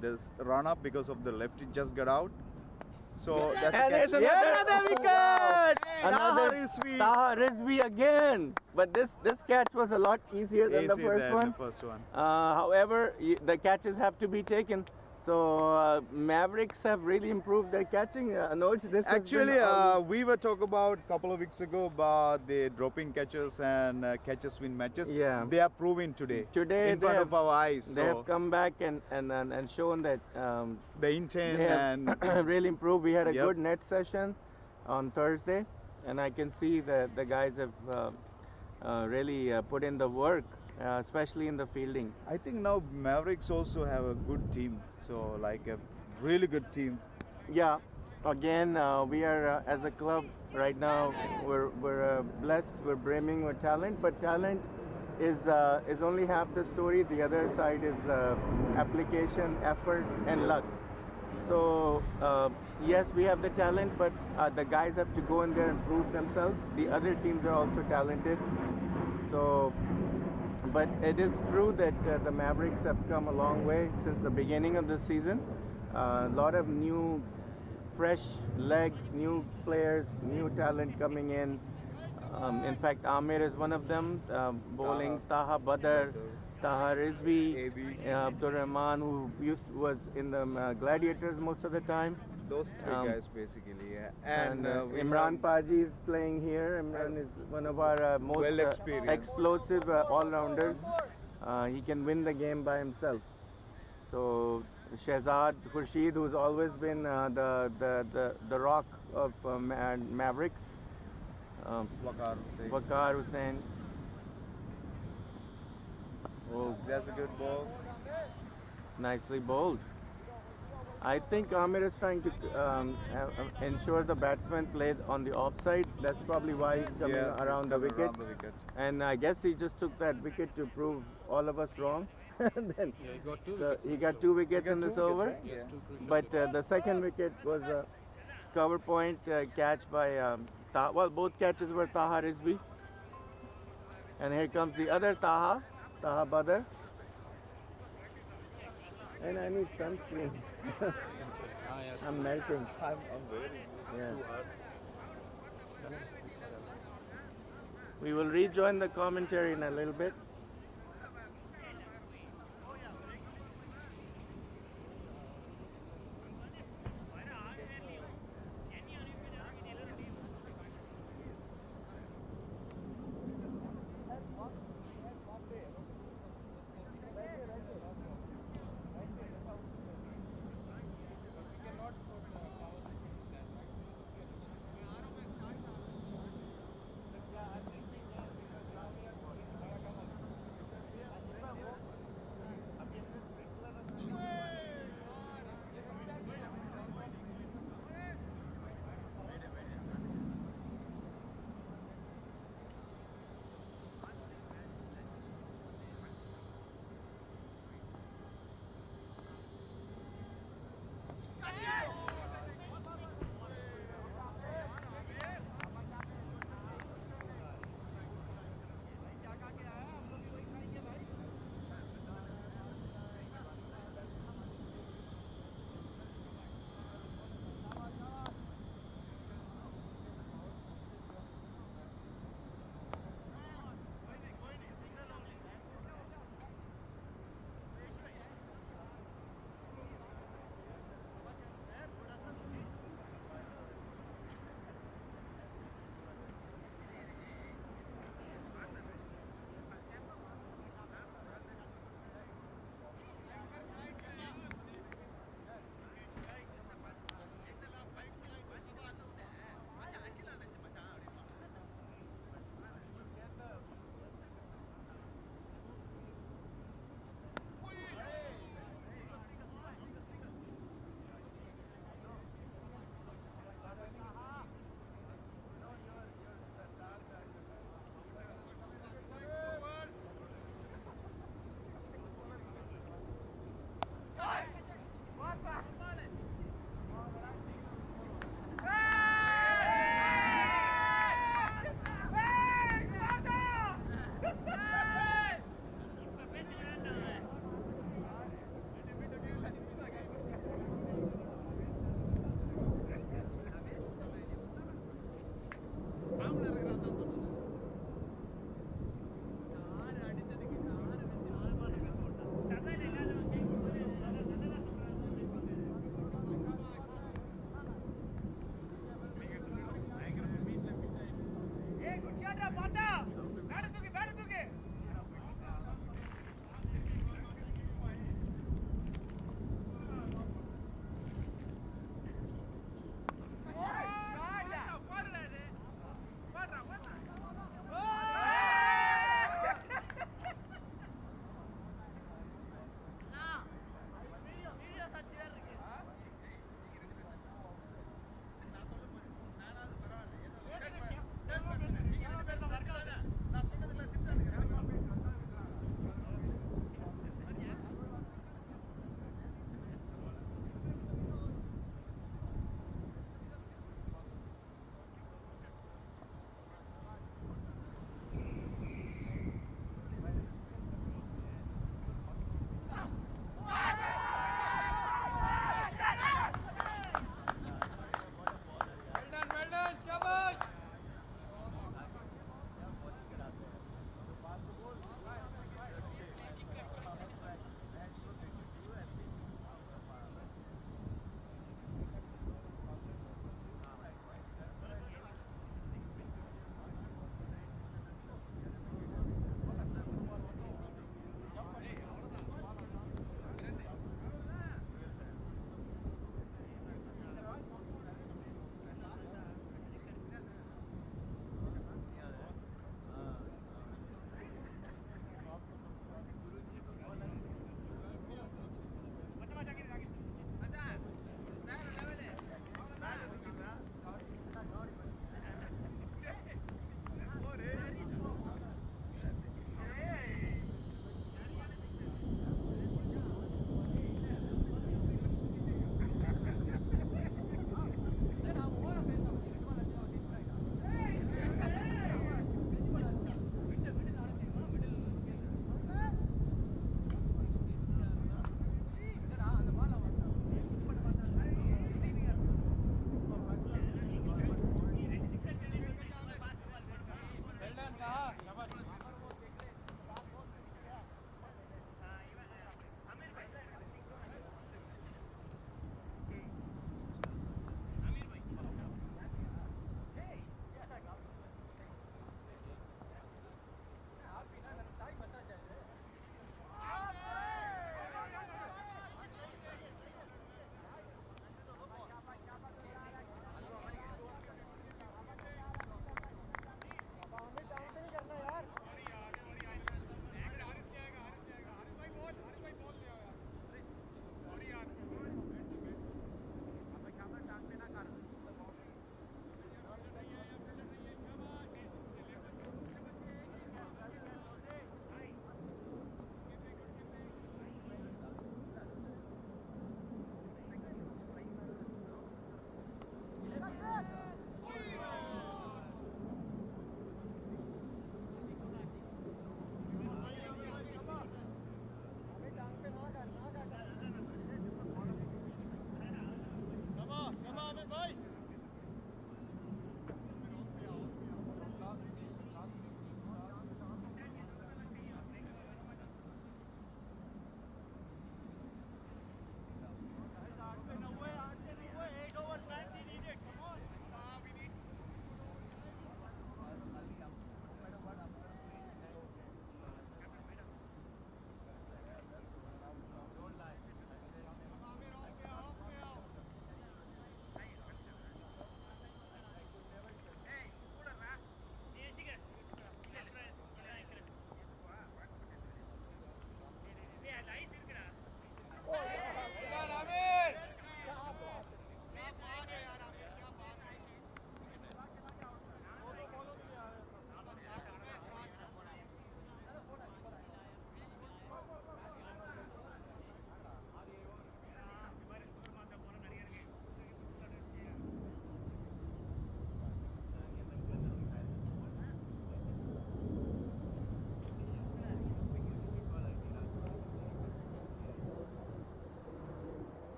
this run up because of the lefty just got out. So that's And a it's catch. another wicket! Another Rizvi. Taha Rizvi again. But this catch was a lot easier than the Easier first than one. the first one. However, the catches have to be taken. So Mavericks have really improved their catching. Anuj, this has Actually, been all- we were talking about a couple of weeks ago about the dropping catches and catches win matches. Yeah. They are proving today. Today in they front have- of our eyes. they have come back and shown that the intent they and have really improved. We had a Yep. good net session on Thursday, and I can see that the guys have really put in the work, especially in the fielding. I think now Mavericks also have a good team. So like a really good team. Yeah, again, we are as a club right now. We're blessed. We're brimming with talent, but talent is only half the story. The other side is application, effort, and luck. So yes, we have the talent, but the guys have to go in there and prove themselves. The other teams are also talented. So, but it is true that the Mavericks have come a long way since the beginning of the season. A lot of new, fresh legs, new players, new talent coming in. In fact, Amir is one of them, bowling Taha Badr, Taha Rizvi, Abdur Rahman, who was in the Gladiators most of the time. Those three guys basically. Yeah. And we Imran have- Paji is playing here. Imran is one of our most Well experienced. explosive all-rounders. He can win the game by himself. So Shehzad Khurshid, who's always been the rock of Mavericks. Waqar Hussain. Waqar Hussain. Oh, that's a good ball. Nicely bowled. I think Amir is trying to ensure the batsman plays on the offside. That's probably why he's coming Yeah, around he's the coming wicket. around the wicket. And I guess he just took that wicket to prove all of us wrong. And then, Yeah, he got two so wickets. he got 2 wickets in got this 2 wickets, over. right? Yes, Yeah. two crucial But wickets. the second wicket was a cover point catch by well, both catches were Taha Rizvi. And here comes the other Taha Badr. And I need sunscreen. Yes. I'm melting. I'm very. Yeah. We will rejoin the commentary in a little bit.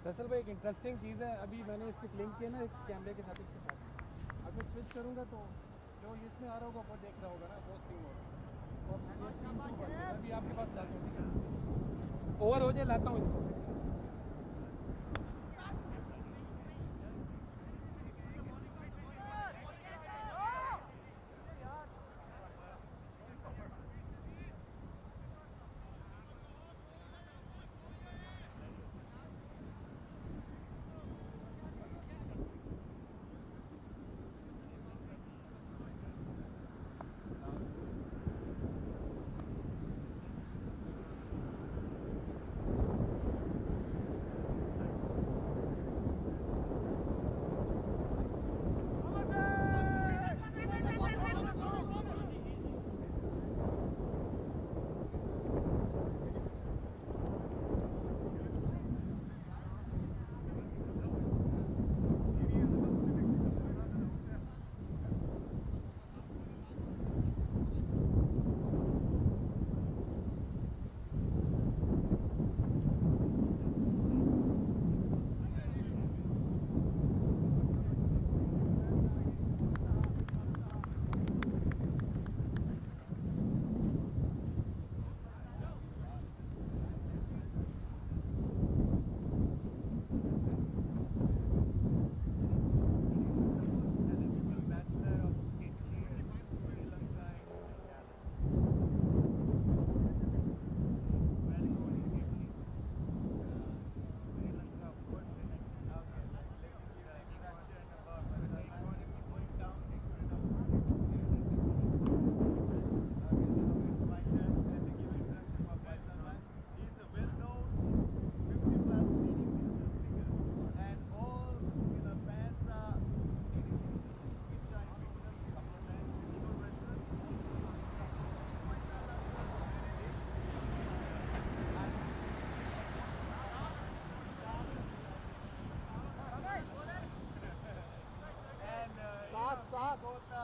दरअसल भाई एक interesting चीज़ है, अभी मैंने इसको link किया ना एक कैमरे के साथ इसके साथ, अब मैं स्विच करूँगा तो जो इसमें आ रहा होगा वो देख रहा होगा ना, वो स्क्रीन होगा और ये सीन टू बन गया। अभी आपके पास लाता हूँ, ठीक है, ओवर हो जाए लाता हूँ इसको।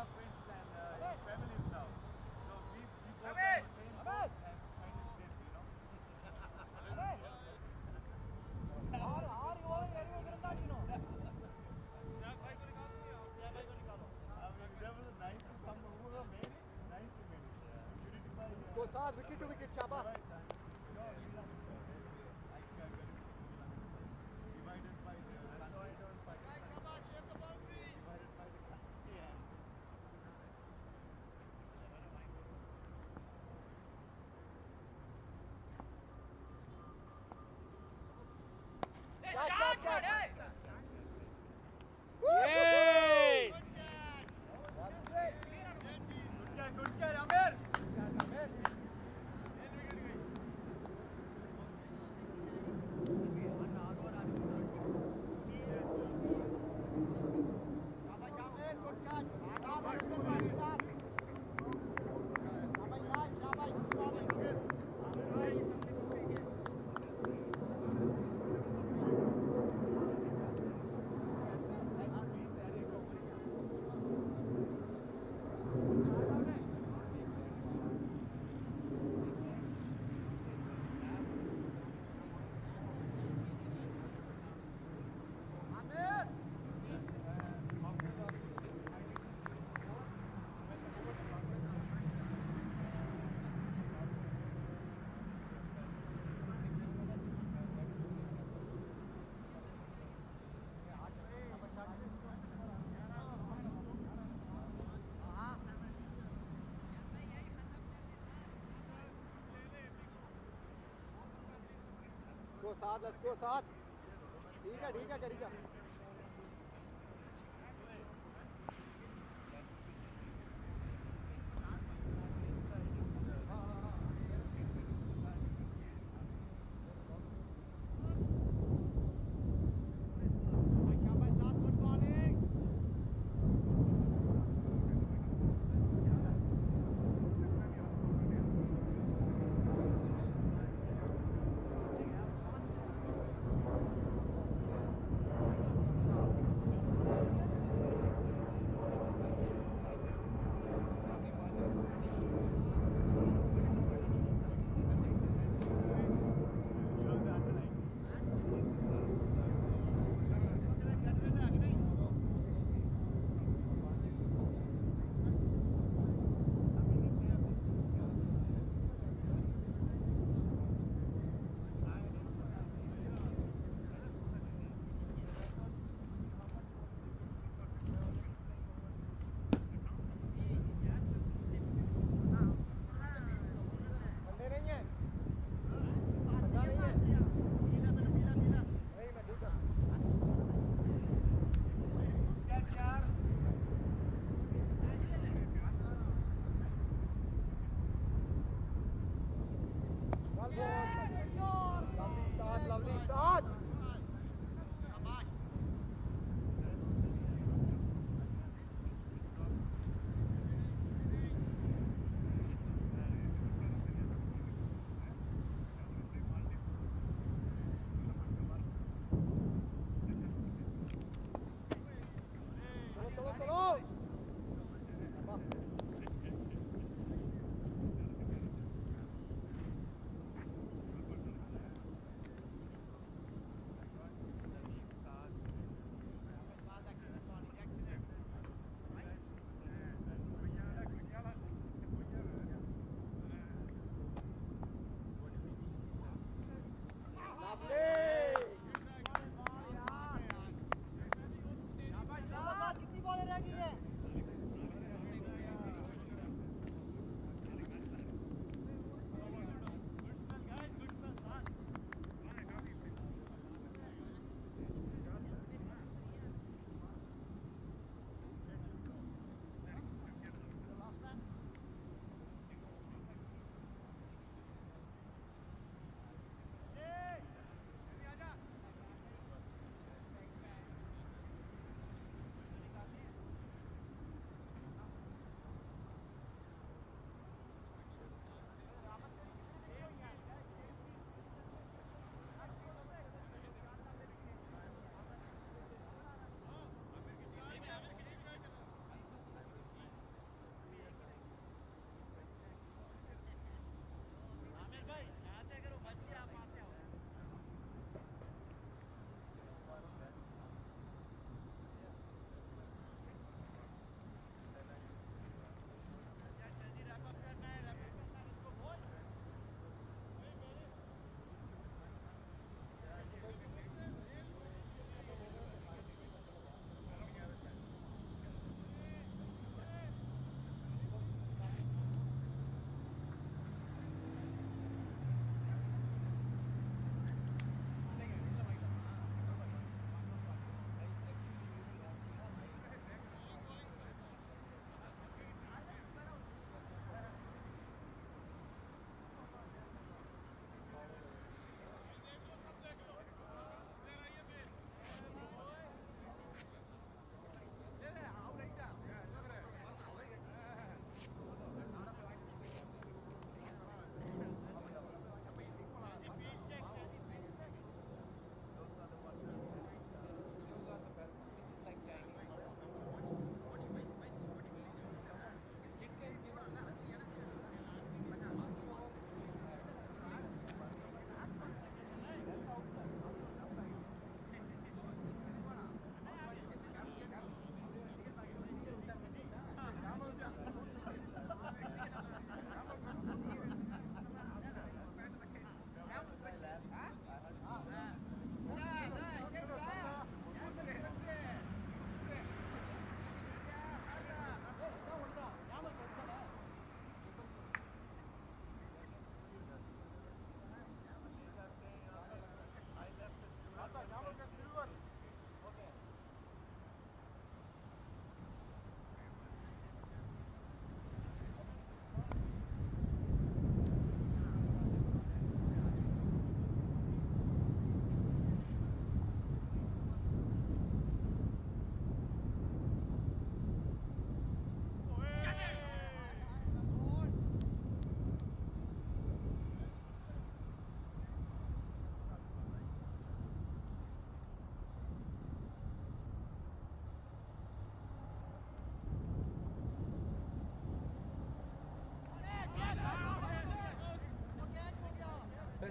are friends and families now. So we both are in the same boat and Chinese trip, you know. That was a nice some who were very nice to me. Unity by Go साथ wicket to wicket Chapa. right, no, Sri Lanka. Like divided by the countries. Divided by the country. Yeah. Good catch, Amir. Go साथ, let's go साथ. ठीक है करेगा.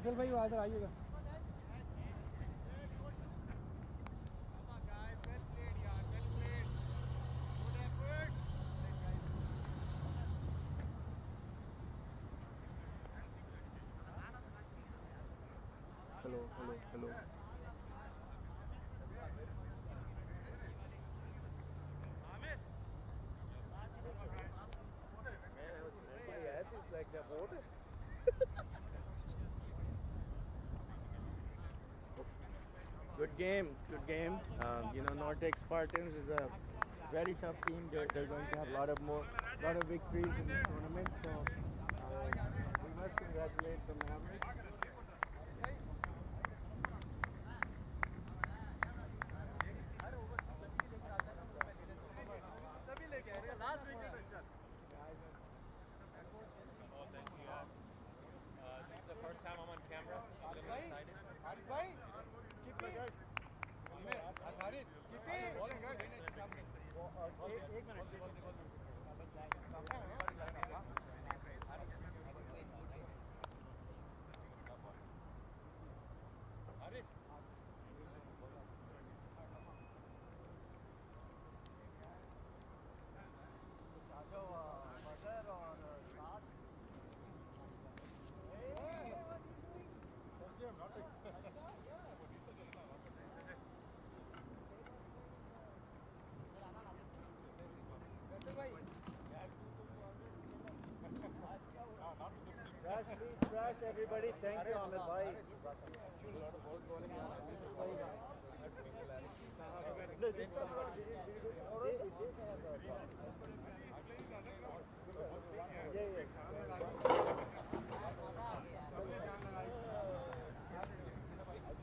फैसल भाई वो इधर आइएगा Hello. My ass is like the water. Good game. Nortex Spartans is a very tough team. They're going to have a lot of victories in this tournament. So we must congratulate the Mavericks. This is the first time I'm on camera. I'm a little excited. Crash everybody. Thank you, Ahmed bhai.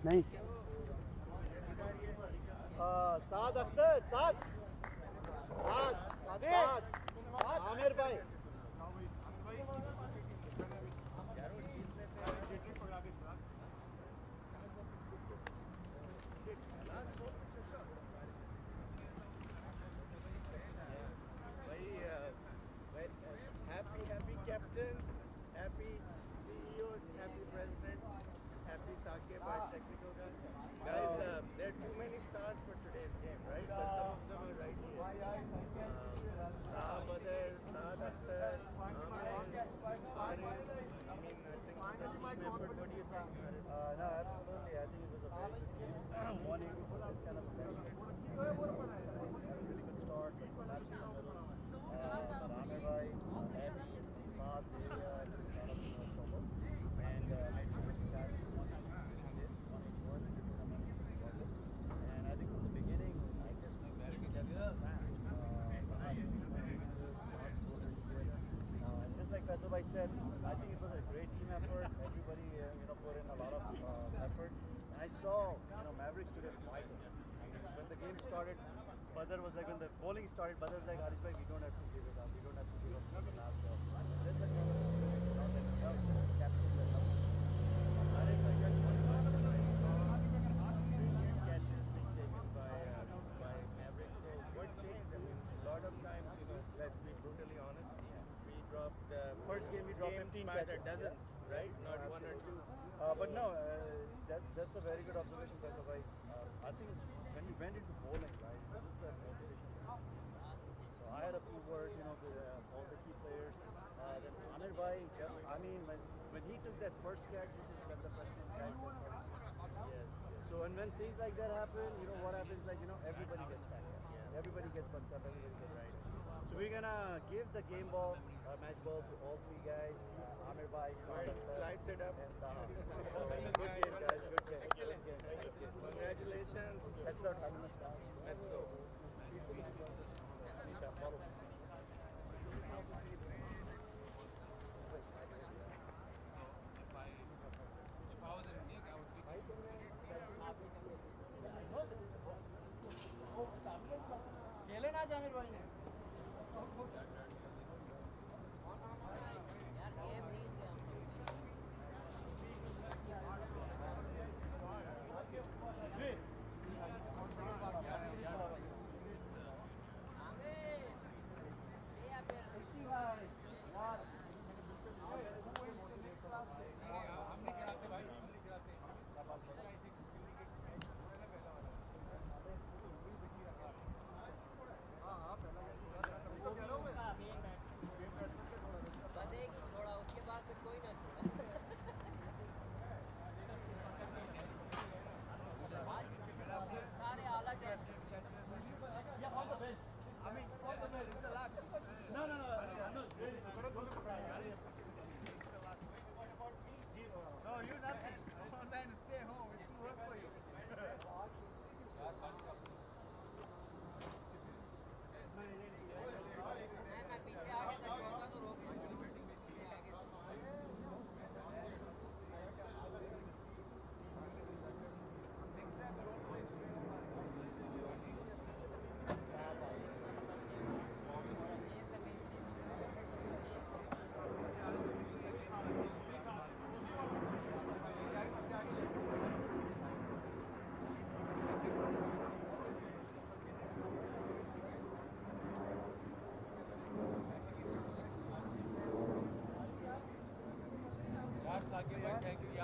नहीं साद अख्तर साद आमिर भाई Happy captain, happy CEOs, happy president, happy Sakib, our technical guy. Guys, there are too many stars for today's game, right? But some of them are right here. Saad Akhtar, Faris. I think the team effort, what do you think? No, absolutely. I think it was a very good game. Morning for this kind of a very good really good start. But collapse in the middle. But Amir bhai, Abby, Saad, they took us out of trouble. And made sure that the guys won. They did. 181 in the tournament. And I think from the beginning, I guess we just kept the plan. Just like Faisal bhai said, I think it was a great team effort. Everybody, put in a lot of effort. And I saw, Mavericks today fighting. When the game started, Badr was like, when the bowling started, Badr was like, Harish bhai, we don't have to give it up. We don't have to give up the last ball. That's the kind of spirit, that's captain that comes. Harish bhai got 21 Catches being taken by Mavericks. So what changed? I mean, a lot of times, let's be brutally honest. We dropped First game we dropped 15 by the catches. dozens, right? Not one or two. But no, that's a very good observation, Faisal bhai. I think when we went into bowling, right, this is the motivation. So I had a few words, with all the key players. Then Amir bhai, when he took that first catch, he just set the precedent. Yes. So when things like that happen, what happens? Everybody gets back. Everybody gets bucked up. Everybody gets right. So we're gonna give the game ball, match ball to all three guys. Amir bhai, Saad Akhtar, Slice it up. and so good game, guys. Good game. Good game. Congratulations. Let's start having a start. Let's go. खेले ना जामिर भाई ने हमने क्या भाई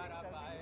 बार आप आए